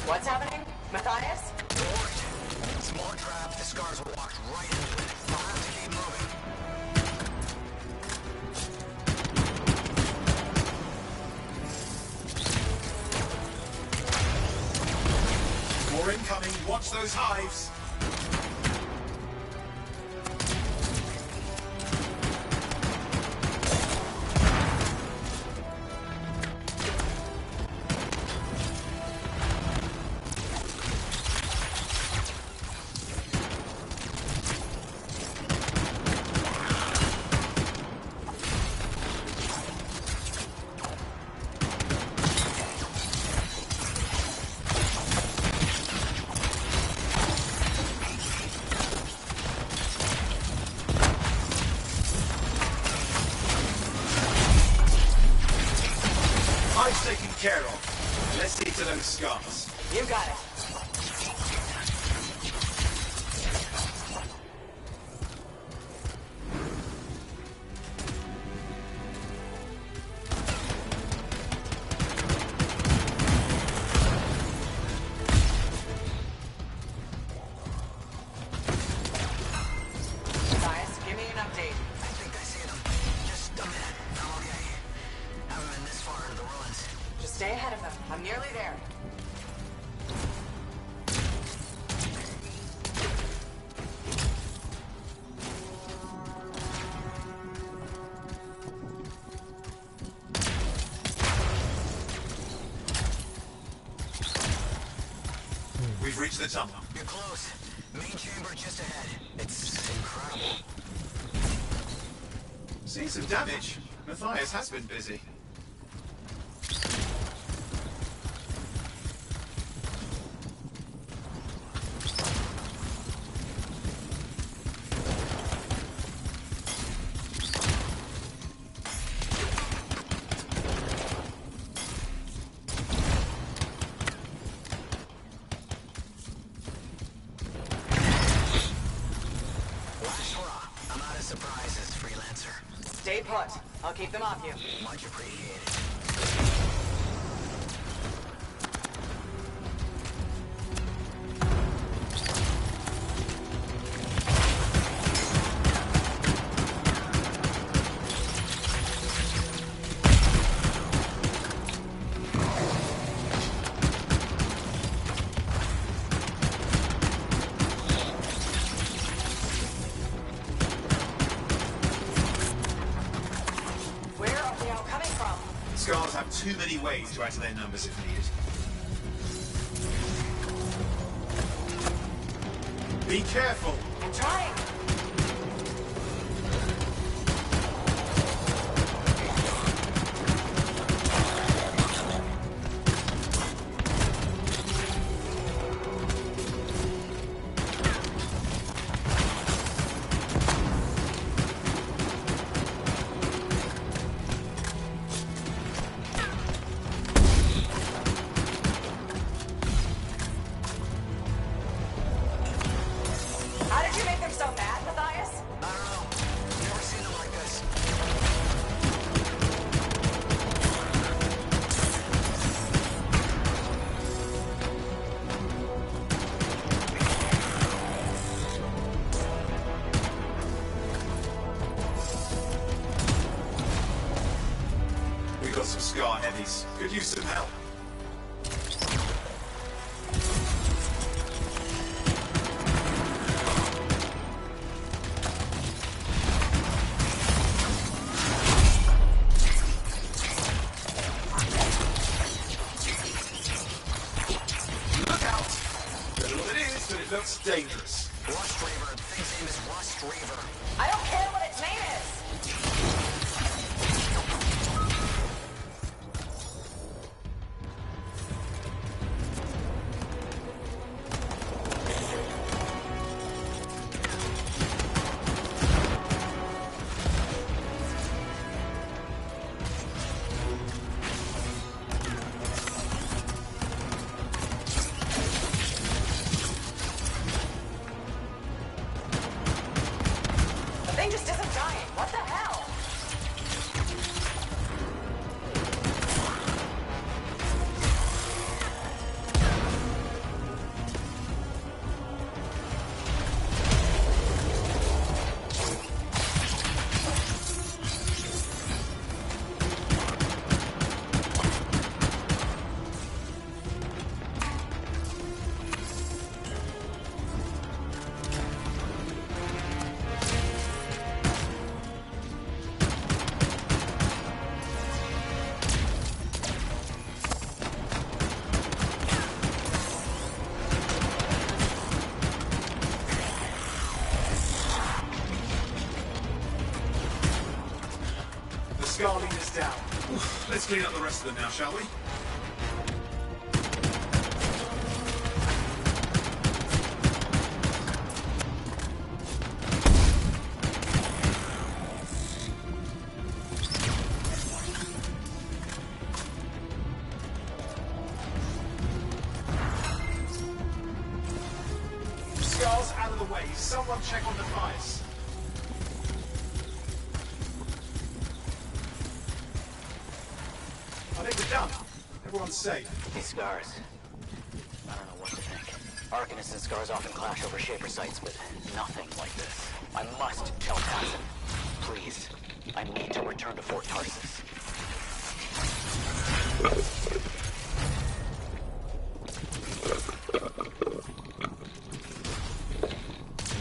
What's happening? Matthias? Don't worry. Small trap. The scars walked right into it. I'll have to keep moving. More incoming. Watch those hives. Taken care of. Let's see to those scars. You got it. Matthias, give me an update. I think I see them. Just a minute. I'm okay. Haven't been this far into the ruins. Just stay ahead of them. I'm nearly there. We've reached the tunnel. You're close. Main chamber just ahead. It's incredible. Seeing some damage. Matthias has been busy. I'm out of surprises, freelancer. Stay put. I'll keep them off you. Much appreciated. Scars have too many ways to add to their numbers if needed. Be careful! I'm trying! Some scar heavies. Could use some help. Look out! Don't know what it is, but it looks dangerous. Rust Raver. The thing's name is Rust Raver. I don't care what its name is! The thing just Scar leaders down. Let's clean up the rest of them now, shall we? Scar's out of the way. Someone check on the fires. I think we're done. Everyone's safe. These Scars. I don't know what to think. Arcanists and Scars often clash over Shaper sites, but nothing like this. I must tell Townsend. Please. I need to return to Fort Tarsus.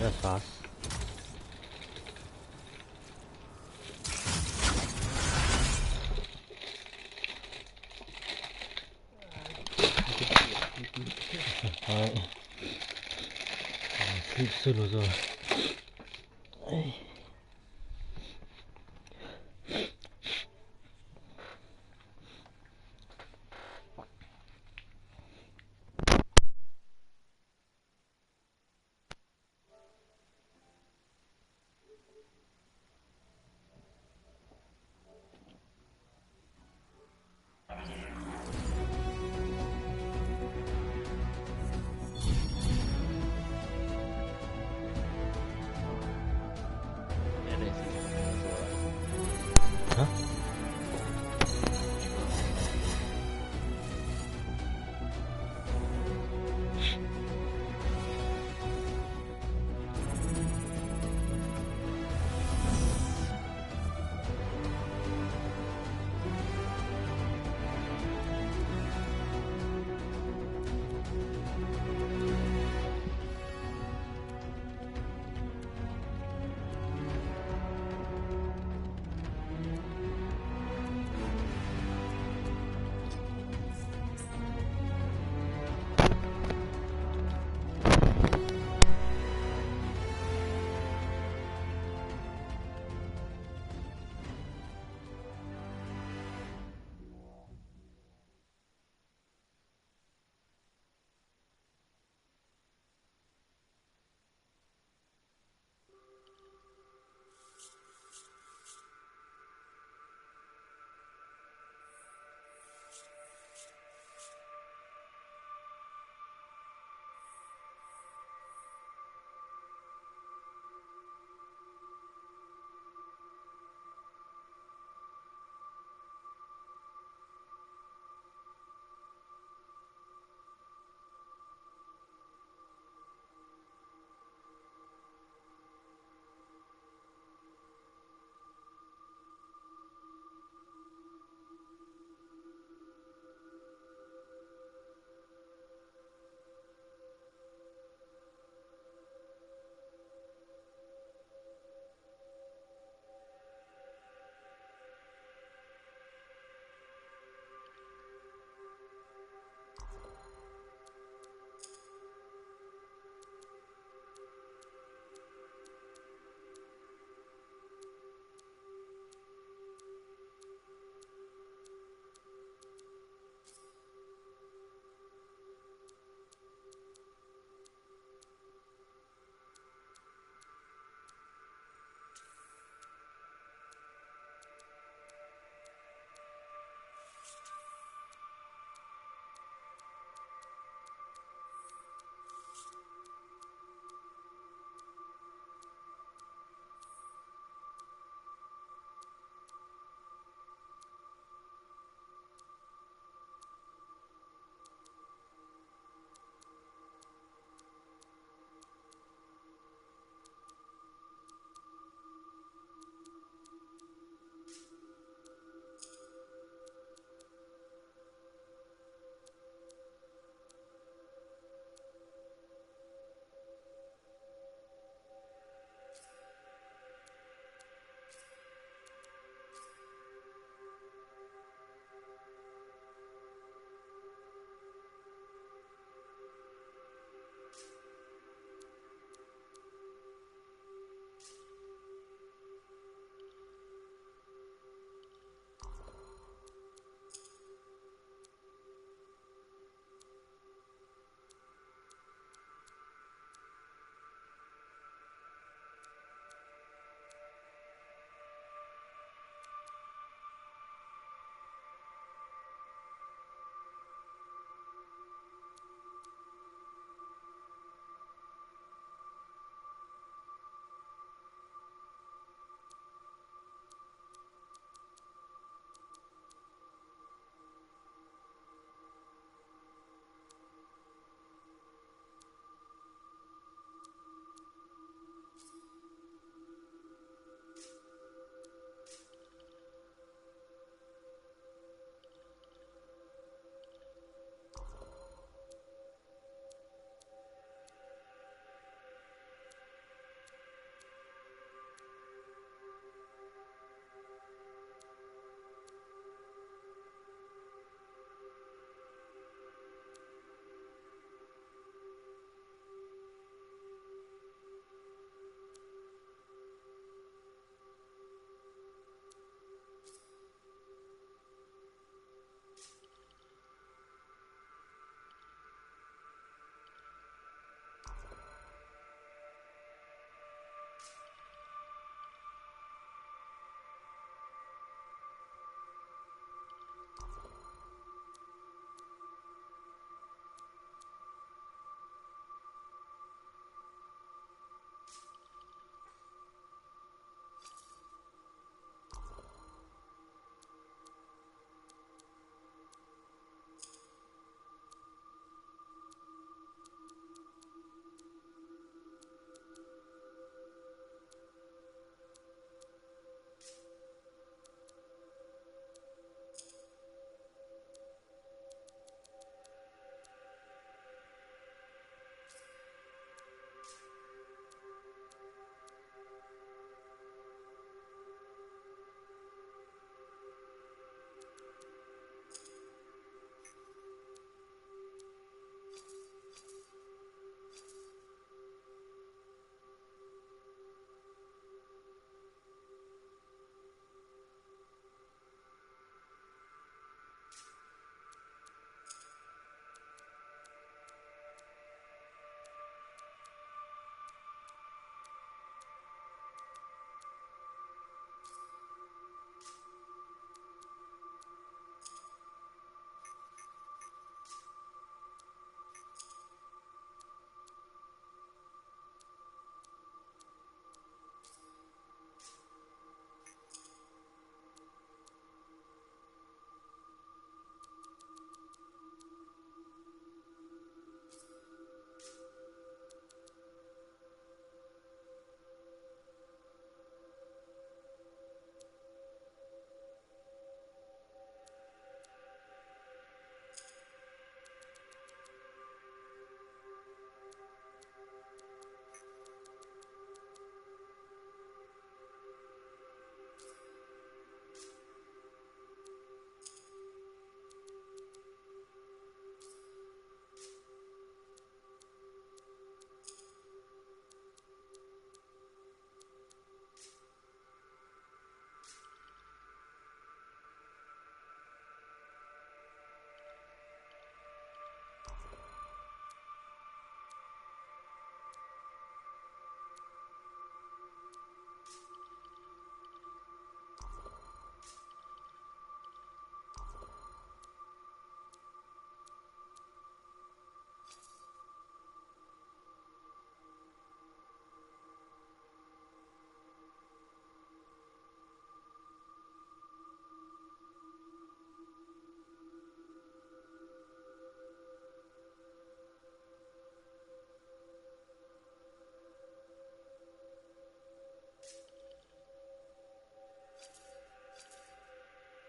That's fast. Alright. Sleep soon also. Ay.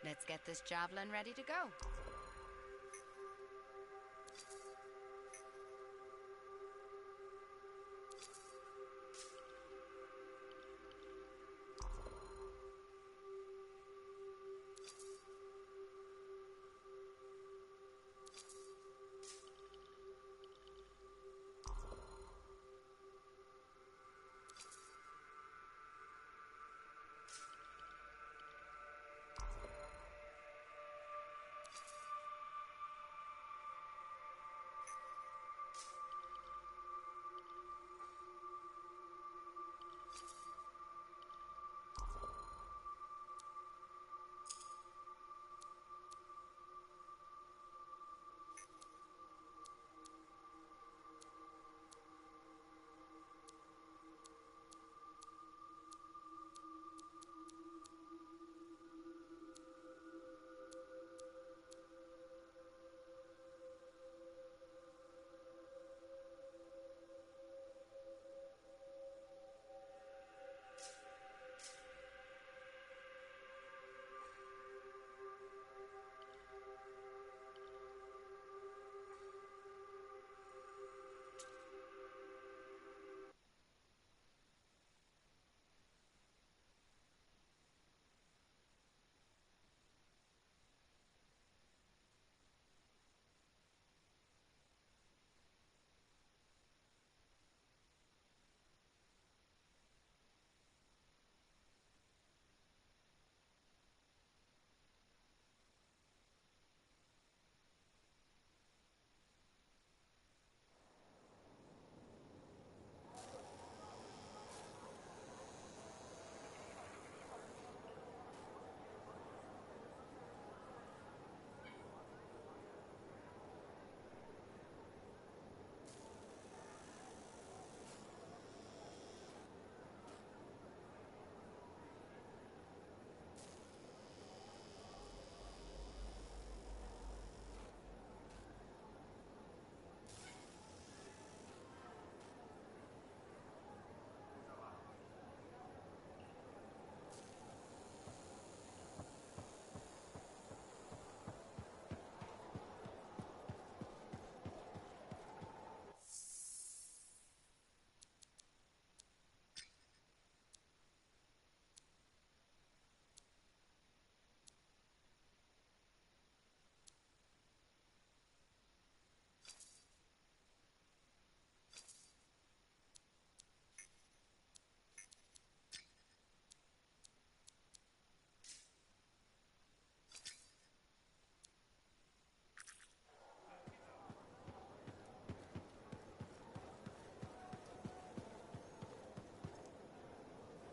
Let's get this javelin ready to go.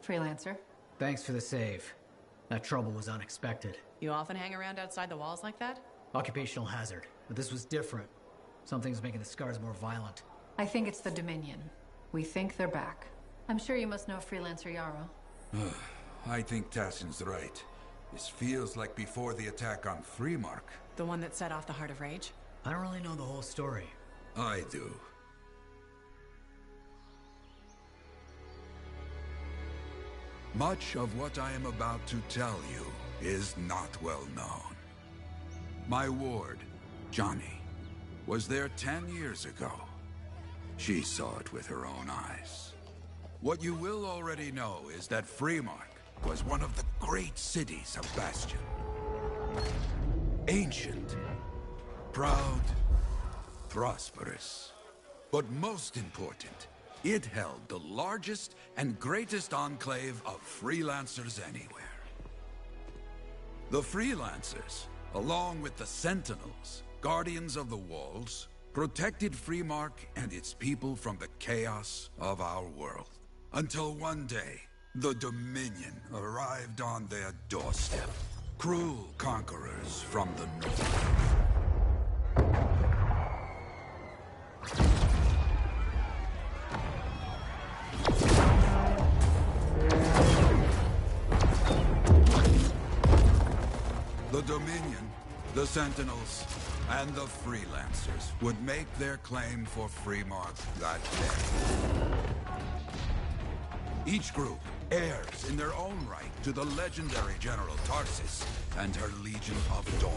Freelancer. Thanks for the save. That trouble was unexpected. You often hang around outside the walls like that? Occupational hazard. But this was different. Something's making the scars more violent. I think it's the Dominion. We think they're back. I'm sure you must know Freelancer Yarrow. I think Tassin's right. This feels like before the attack on Freemark. The one that set off the Heart of Rage? I don't really know the whole story. I do. Much of what I am about to tell you is not well known. My ward, Johnny, was there 10 years ago. She saw it with her own eyes. What you will already know is that Freemark was one of the great cities of Bastion. Ancient, proud, prosperous. But most important, it held the largest and greatest enclave of freelancers anywhere. The freelancers, along with the Sentinels, guardians of the walls, protected Freemark and its people from the chaos of our world. Until one day, the Dominion arrived on their doorstep. Cruel conquerors from the north. The Dominion, the Sentinels, and the Freelancers would make their claim for Freemark that day. Each group heirs in their own right to the legendary General Tarsis and her Legion of Dawn.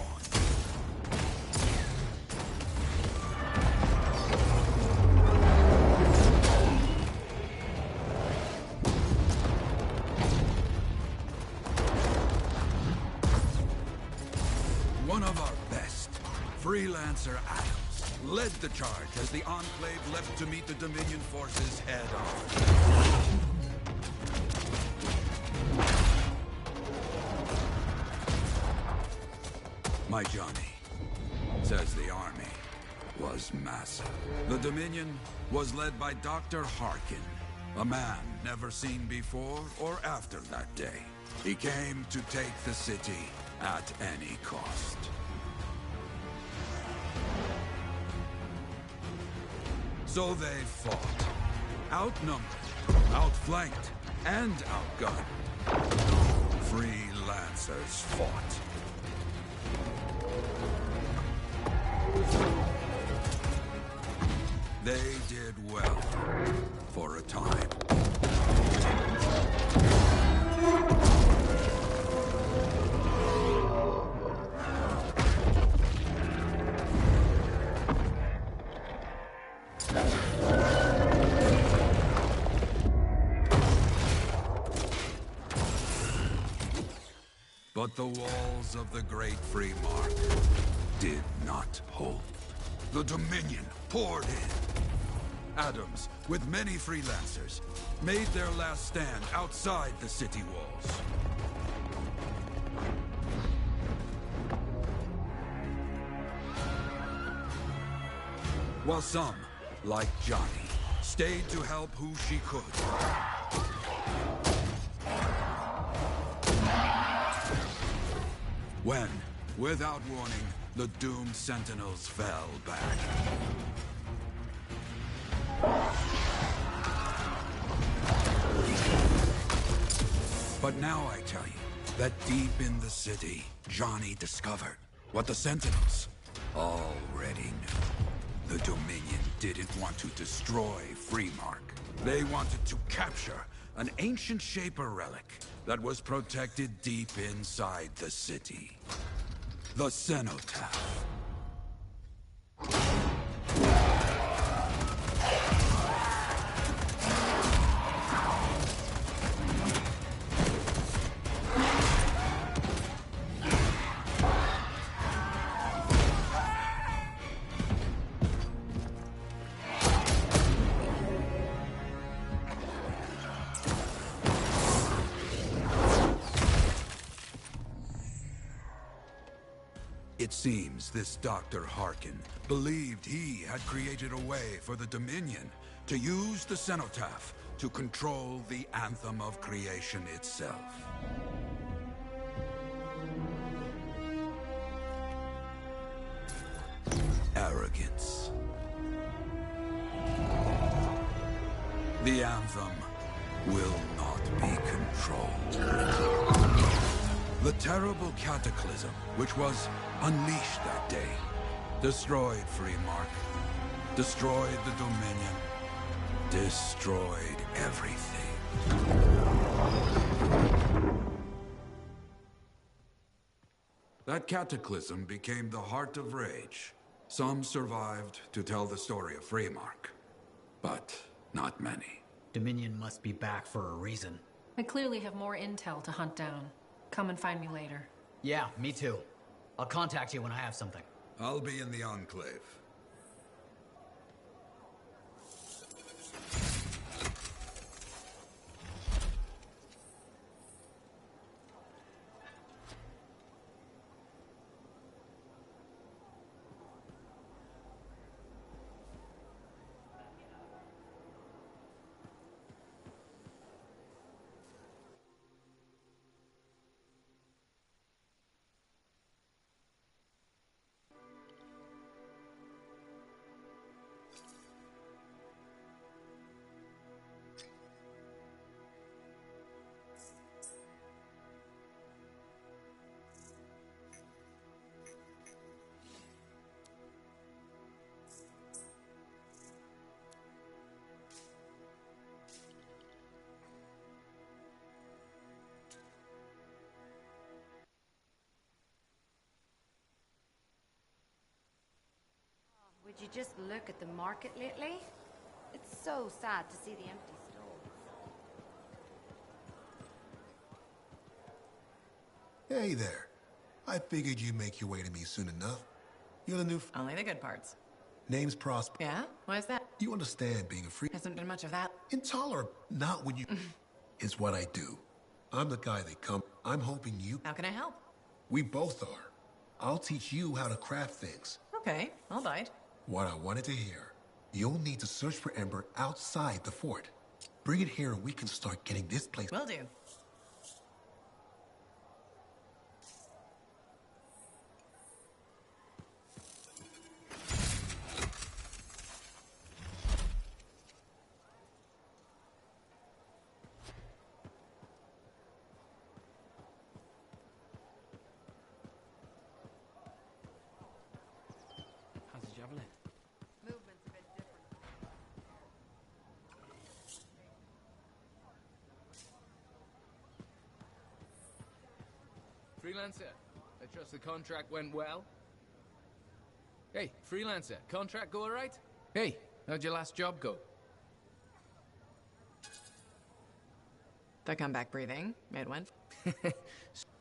One of our best, Freelancer Adams, led the charge as the Enclave leapt to meet the Dominion forces head-on. My Johnny says the army was massive. The Dominion was led by Dr. Harkin, a man never seen before or after that day. He came to take the city at any cost. So they fought. Outnumbered, outflanked, and outgunned. Freelancers fought. They did well for a time. But the walls of the Great Free Mark did not hold. The Dominion poured in. Adams, with many freelancers, made their last stand outside the city walls. While some, like Johnny, stayed to help who she could. When, without warning, the doomed Sentinels fell back. But now I tell you that deep in the city, Johnny discovered what the Sentinels already knew. The Dominion didn't want to destroy Freemark. They wanted to capture an ancient Shaper relic that was protected deep inside the city. The Cenotaph. It seems this Dr. Harkin believed he had created a way for the Dominion to use the Cenotaph to control the Anthem of Creation itself. Arrogance. The Anthem will not be controlled. The terrible cataclysm, which was unleashed that day, destroyed Freemark, destroyed the Dominion, destroyed everything. That cataclysm became the heart of Rage. Some survived to tell the story of Freemark, but not many. Dominion must be back for a reason. I clearly have more intel to hunt down. Come and find me later. Yeah, me too. I'll contact you when I have something. I'll be in the Enclave. Did you just look at the market lately? It's so sad to see the empty stalls. Hey there. I figured you'd make your way to me soon enough. You're the new... Only the good parts. Name's Prosper. Yeah? Why is that? You understand being a free... Hasn't been much of that. Intolerant. Not when you... It's what I do. I'm the guy they come... I'm hoping you... How can I help? We both are. I'll teach you how to craft things. Okay, I'll bite. What I wanted to hear. You'll need to search for Ember outside the fort. Bring it here and we can start getting this place... Will do. How's the javelin? Movement's a bit different. Freelancer, I trust the contract went well. Hey, Freelancer, contract go alright? Hey, how'd your last job go? The comeback breathing. It went.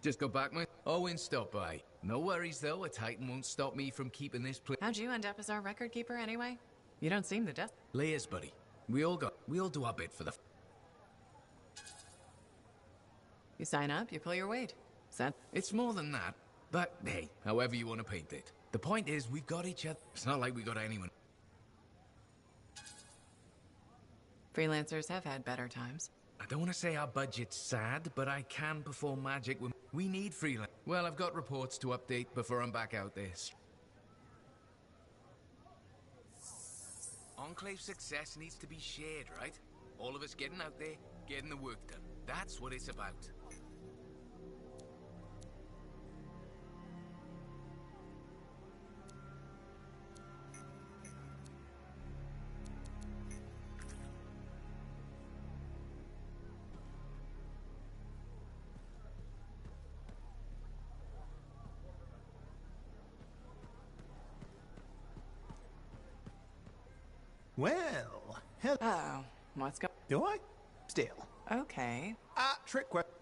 Just go back, mate. Owen, stop by. No worries, though. A Titan won't stop me from keeping this place. How'd you end up as our record keeper anyway? You don't seem the death. Layers, buddy. We all do our bit for the... You sign up, you pull your weight. Set. It's more than that. But, hey, however you want to paint it. The point is, we've got each other. It's not like we got anyone. Freelancers have had better times. I don't want to say our budget's sad, but I can perform magic when we need freelance. Well, I've got reports to update before I'm back out there. Enclave success needs to be shared, right? All of us getting out there, getting the work done. That's what it's about. Well, hell. Oh, what's going? Do I? Still. Okay. Trick question.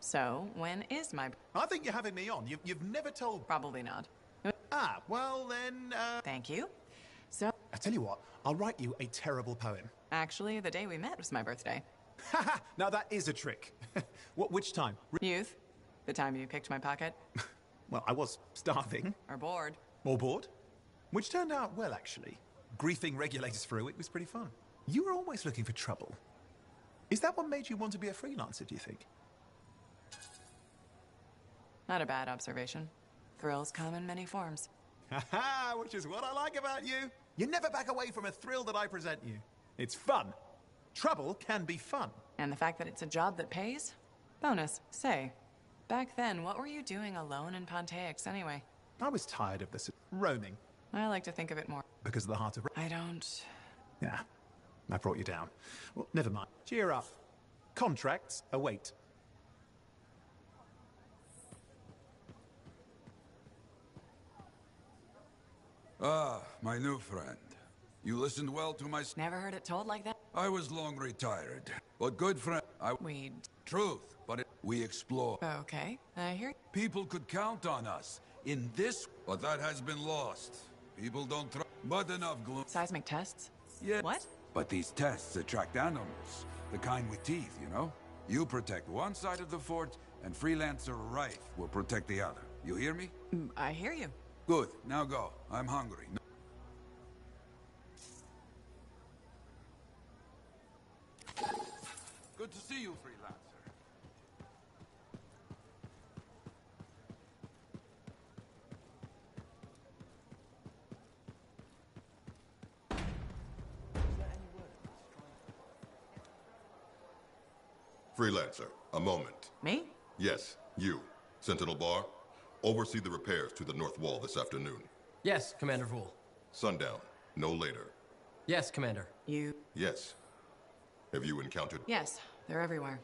So, when is my... I think you're having me on. You've never told... Probably not. Well then, Thank you. So... I tell you what, I'll write you a terrible poem. Actually, the day we met was my birthday. Haha! Now that is a trick. Which time? Youth. The time you picked my pocket. Well, I was starving. Or bored. Or bored. Which turned out well, actually. Griefing regulators for a week was pretty fun. You were always looking for trouble. Is that what made you want to be a freelancer, do you think? Not a bad observation. Thrills come in many forms. Haha, which is what I like about you. You never back away from a thrill that I present you. It's fun. Trouble can be fun. And the fact that it's a job that pays? Bonus. Say, back then, what were you doing alone in Pontaix anyway? I was tired of this roaming. I like to think of it more. Because of the heart of... I don't... Yeah, I brought you down. Well, never mind. Cheer up. Contracts await. Ah, my new friend. You listened well to my... Never heard it told like that? I was long retired, but good friend. We... Truth, but we explore. Okay, I hear... People could count on us in this, but that has been lost. People don't trust, but enough gloom. Seismic tests? Yeah. What? But these tests attract animals, the kind with teeth, you know? You protect one side of the fort, and Freelancer Rife will protect the other. You hear me? I hear you. Good, now go. I'm hungry. Good to see you, Freelancer. Freelancer, a moment. Me? Yes, you. Sentinel Bar, oversee the repairs to the north wall this afternoon. Yes, Commander Vool. Sundown, no later. Yes, Commander. You... Yes. Have you encountered... Yes, they're everywhere.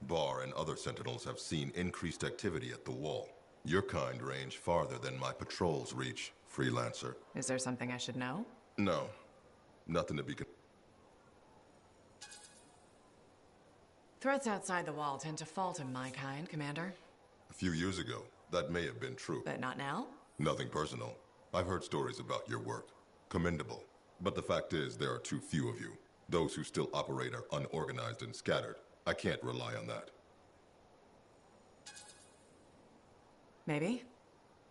Bar and other sentinels have seen increased activity at the wall. Your kind range farther than my patrols reach, freelancer. Is there something I should know? No. Nothing to be... Threats outside the wall tend to fall to my kind, Commander. A few years ago, that may have been true. But not now? Nothing personal. I've heard stories about your work. Commendable. But the fact is, there are too few of you. Those who still operate are unorganized and scattered. I can't rely on that. Maybe.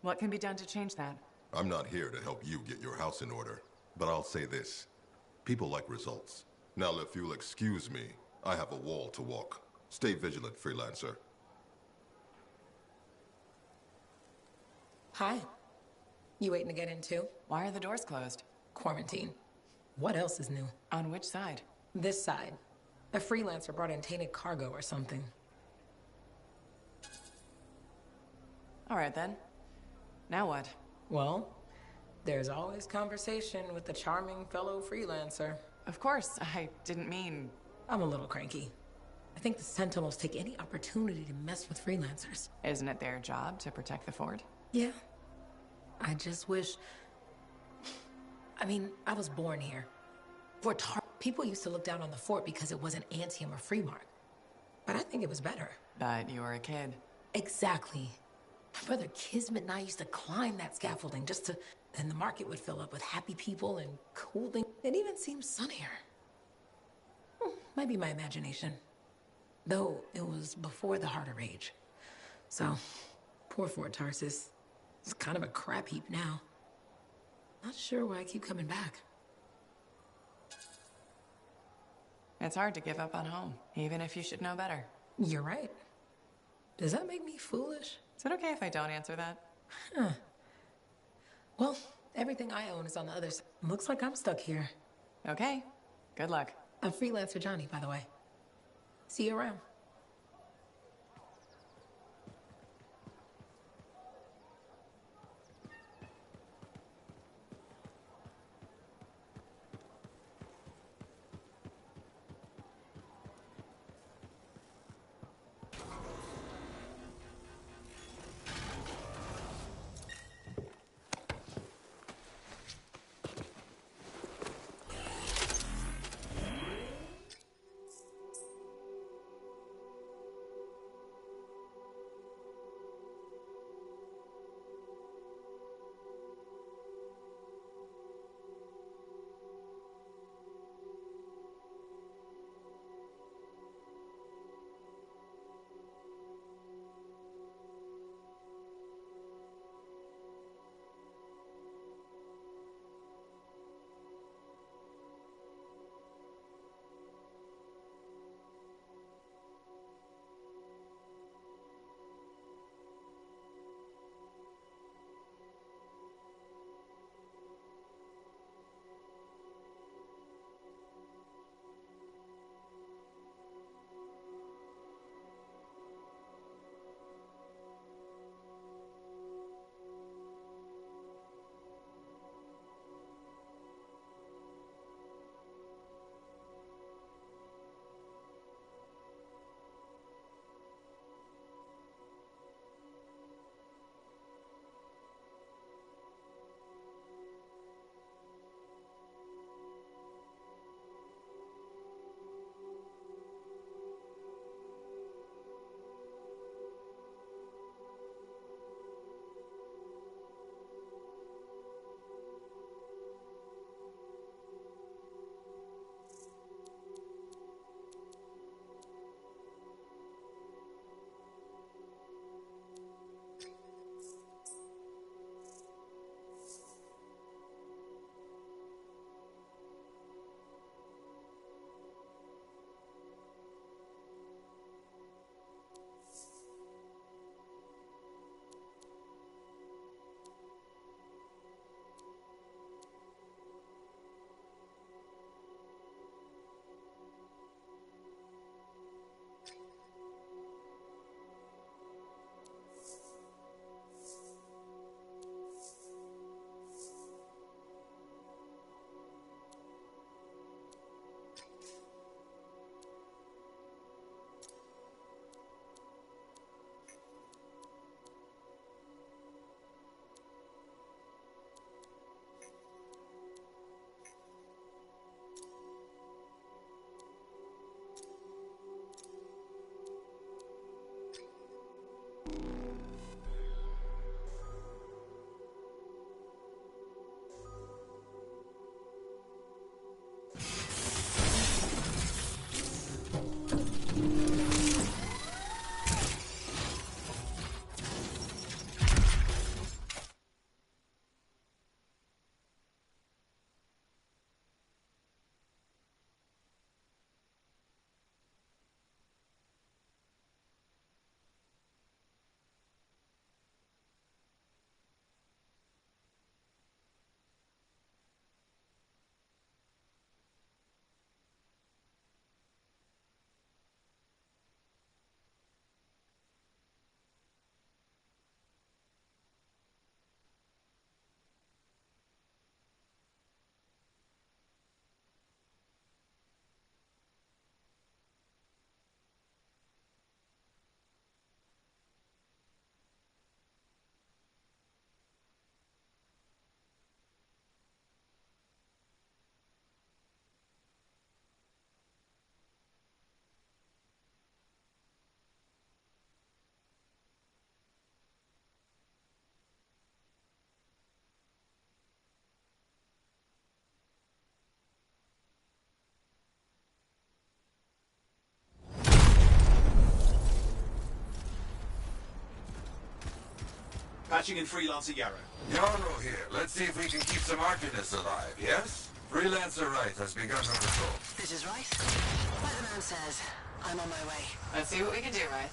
What can be done to change that? I'm not here to help you get your house in order. But I'll say this. People like results. Now, if you'll excuse me, I have a wall to walk. Stay vigilant, freelancer. Hi. You waiting to get in too? Why are the doors closed? Quarantine. What else is new? On which side? This side. A freelancer brought in tainted cargo or something. All right then. Now what? Well, there's always conversation with the charming fellow freelancer. Of course, I didn't mean... I'm a little cranky. I think the Sentinels take any opportunity to mess with freelancers. Isn't it their job to protect the fort? Yeah. I just wish... I mean, I was born here. People used to look down on the fort because it wasn't Anthem or Freemark. But I think it was better. But you were a kid. Exactly. My brother Kismet and I used to climb that scaffolding just to... Then the market would fill up with happy people and cool things. It even seemed sunnier. Might be my imagination. Though it was before the Heart of Rage. So, poor Fort Tarsus. It's kind of a crap heap now. Not sure why I keep coming back. It's hard to give up on home, even if you should know better. You're right. Does that make me foolish? Is it okay if I don't answer that? Huh. Well, everything I own is on the other side. Looks like I'm stuck here. Okay. Good luck. I'm Freelancer Johnny, by the way. See you around. Patching in Freelancer Yarrow. Yarrow here. Let's see if we can keep some Arcanists alive, yes? Freelancer Wright has begun her patrol. This is Wright. Weatherman says I'm on my way. Let's see what we can do, right?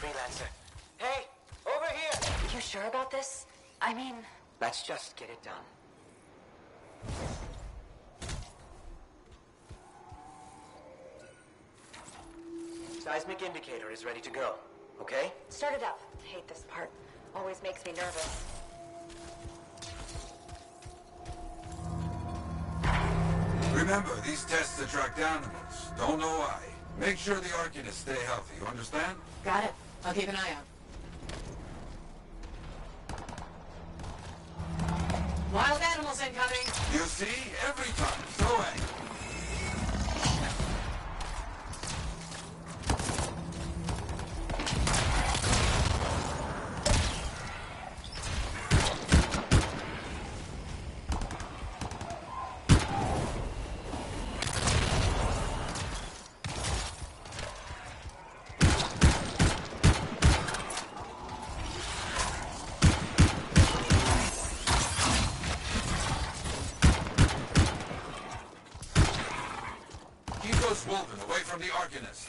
Freelancer. Hey, over here! You sure about this? I mean... Let's just get it done. Seismic indicator is ready to go, okay? Start it up. Hate this part. Always makes me nervous. Remember, these tests attract animals. Don't know why. Make sure the Arcanists stay healthy, you understand? Got it. I'll keep an eye out. Wild animals incoming! You see? Every time. So angry. Wolven, away from the Arcanists.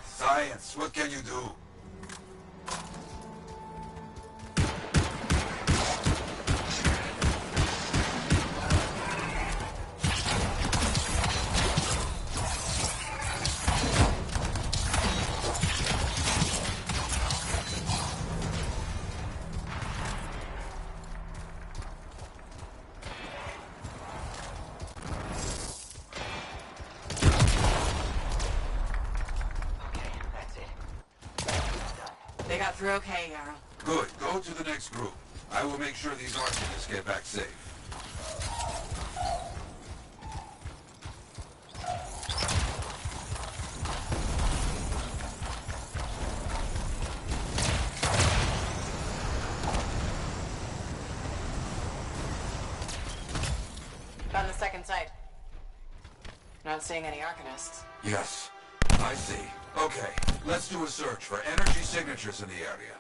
Science, what can you do? They got through okay, Yarrow. Good. Go to the next group. I will make sure these Arcanists get back safe. Found the second site. Not seeing any Arcanists. Yes, I see. Okay, let's do a search for energy signatures in the area.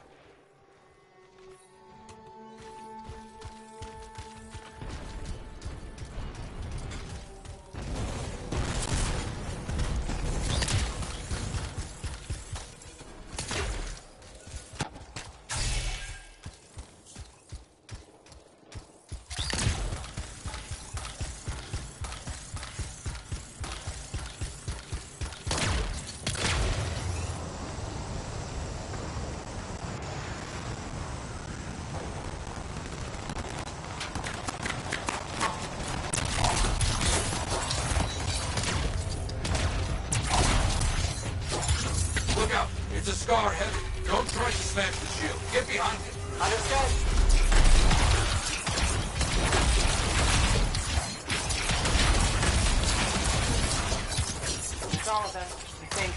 It's a scar heavy. Don't try to smash the shield. Get behind it. Understood. all of them, I think.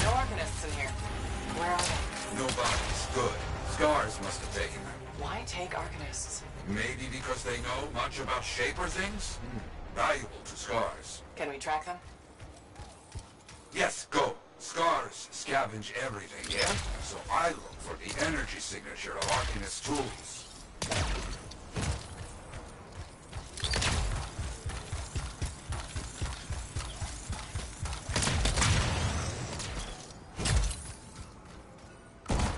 No Arcanists in here. Where are they? No bodies. Good. Scars must have taken them. Why take Arcanists? Maybe because they know much about Shaper things? Valuable to Scars. Can we track them? Yes, go. Scars scavenge everything, yeah? So I look for the energy signature of Arcanist tools.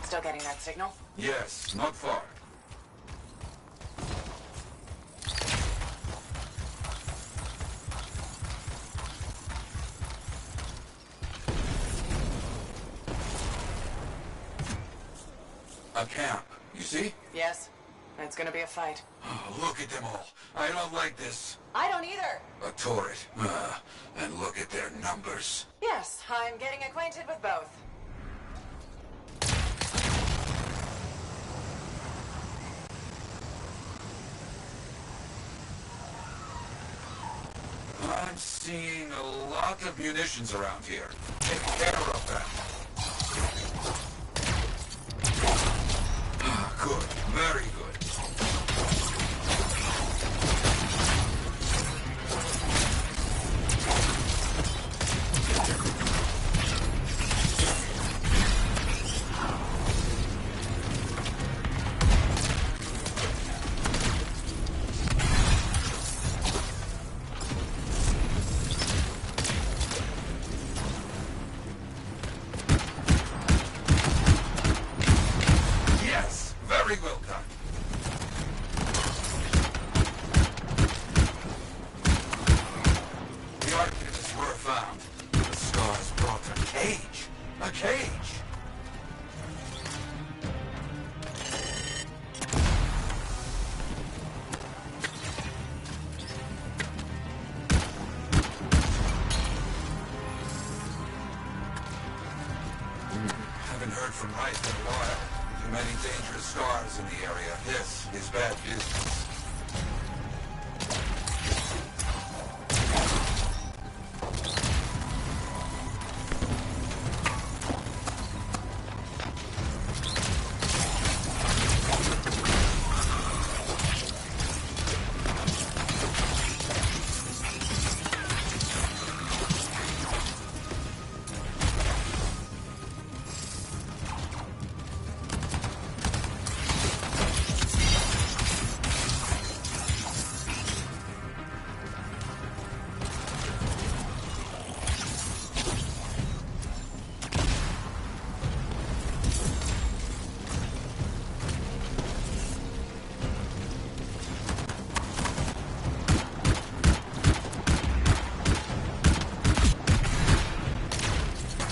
Still getting that signal? Yes, not far. A camp, you see? Yes. It's gonna be a fight. Oh, look at them all. I don't like this. I don't either. A turret. And look at their numbers. Yes, I'm getting acquainted with both. I'm seeing a lot of munitions around here. Take care of them. Good. Very good. Yes, very well done. The Arcanists were found. The Scars brought a cage. A cage! Haven't heard from Rice in a while. Too many dangerous Scars in the area. This is bad business.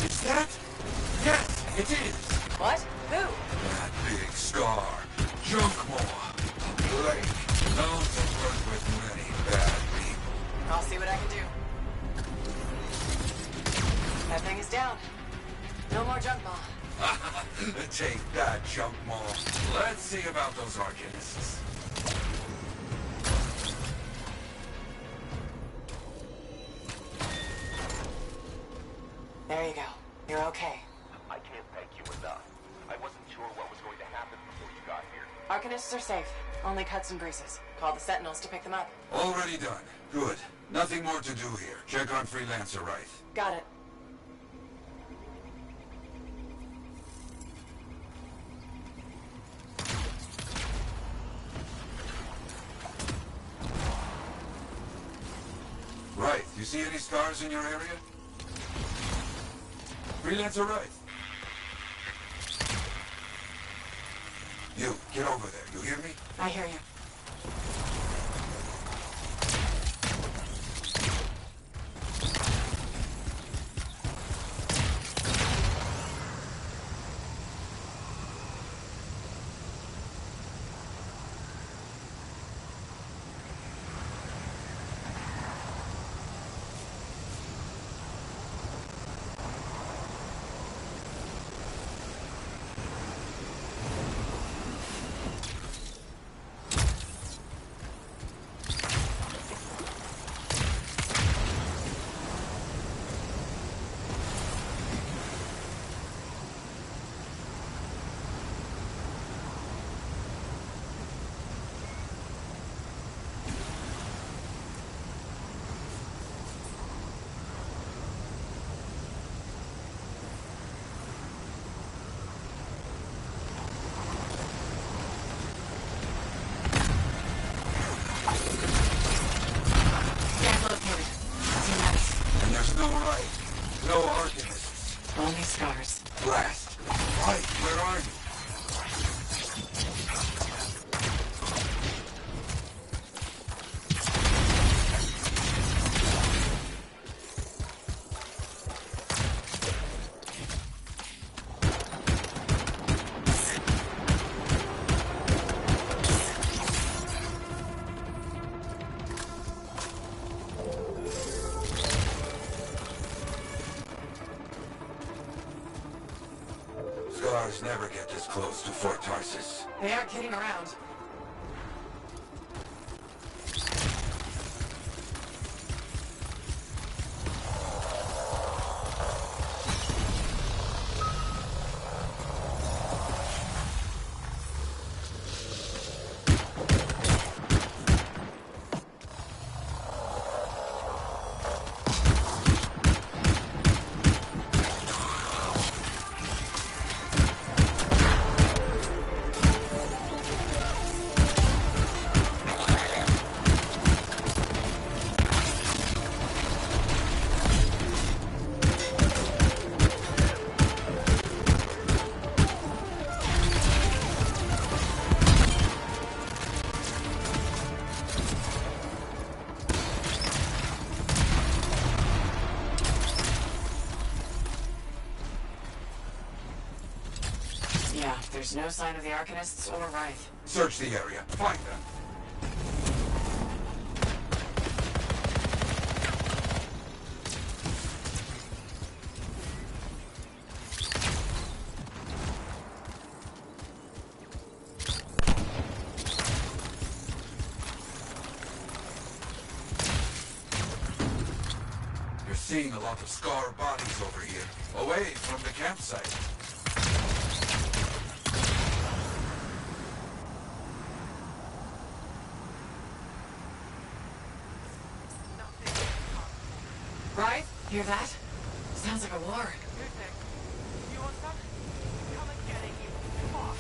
Is that? Yes, it is. What? Who? That big Scar. Junkmore. Blake. Known to work with many bad people. I'll see what I can do. That thing is down. No more junk ball. Take that, Junkmore. Let's see about those Arcanists. There you go. You're okay. I can't thank you enough. I wasn't sure what was going to happen before you got here. Arcanists are safe. Only cuts and bruises. Call the Sentinels to pick them up. Already done. Good. Nothing more to do here. Check on Freelancer Wright. Got it. Right. You see any Scars in your area? Freelancer Wright. You, get over there. You hear me? I hear you. No Archimists. Only scars. Blast! Right, where are you? Scars never get this close to Fort Tarsus. They aren't kidding around. Yeah, there's no sign of the Arcanists or Wraith. Search the area. Find them. You're seeing a lot of Scar bodies over here, away from the campsite. Right? Hear that? Sounds like a war. You want some? Come and get it, you fuck.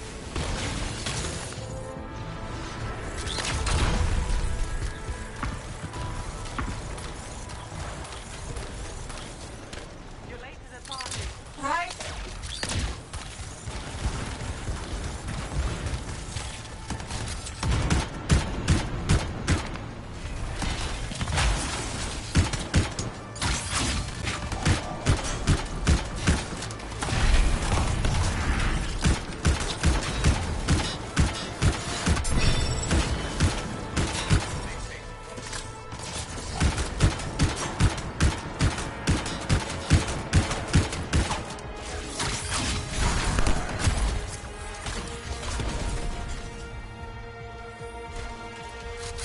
You're late to the party. Right?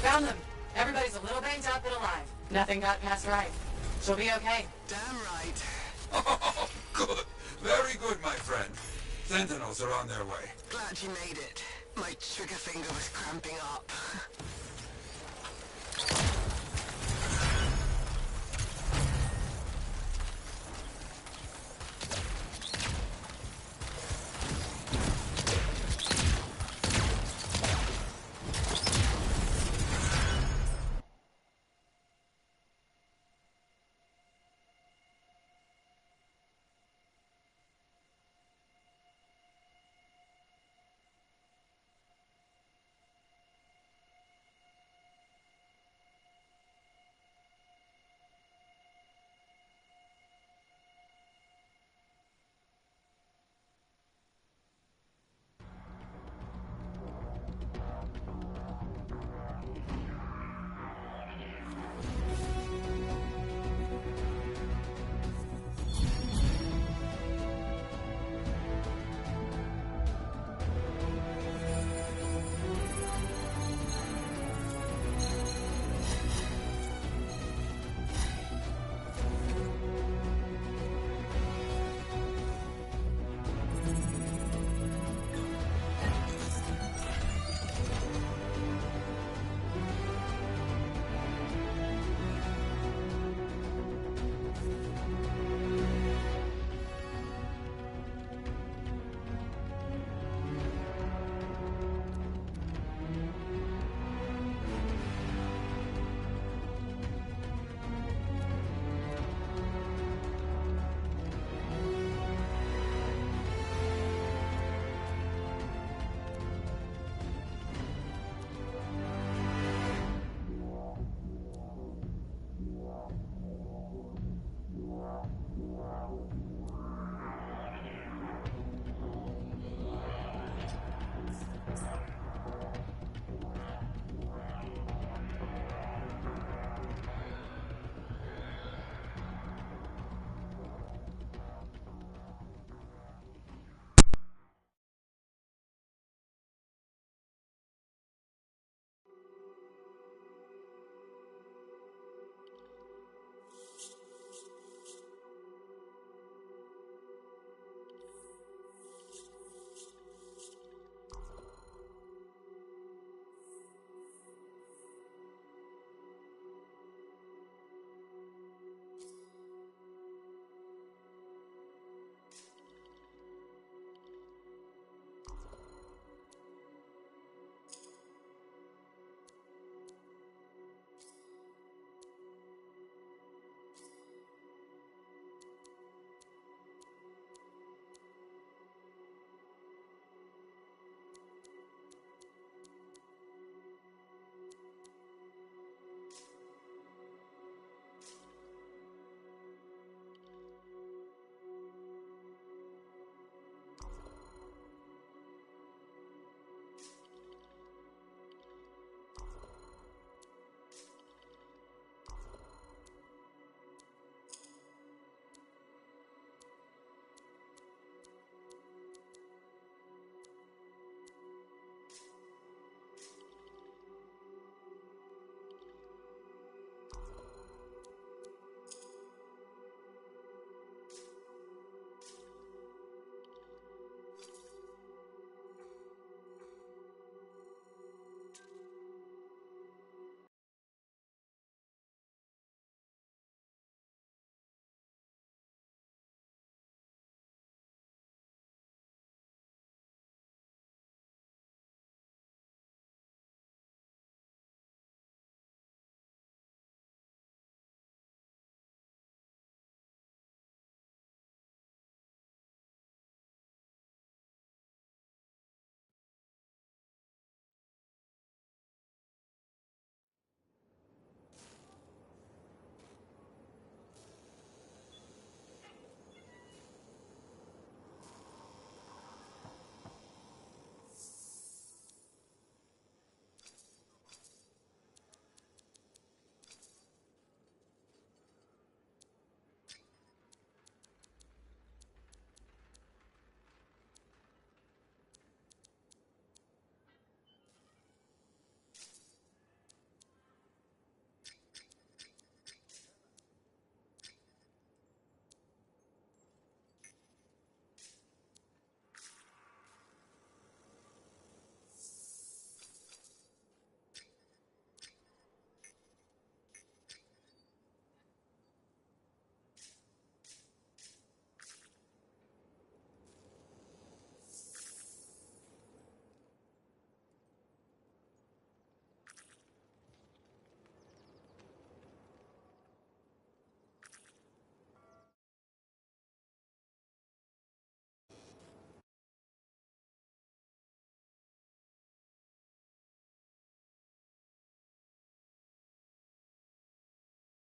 Found them. Everybody's a little banged up but alive. Nothing got past Wraith. She'll be okay. Damn right. Oh, good. Very good, my friend. Sentinels are on their way. Glad you made it. My trigger finger was cramping up.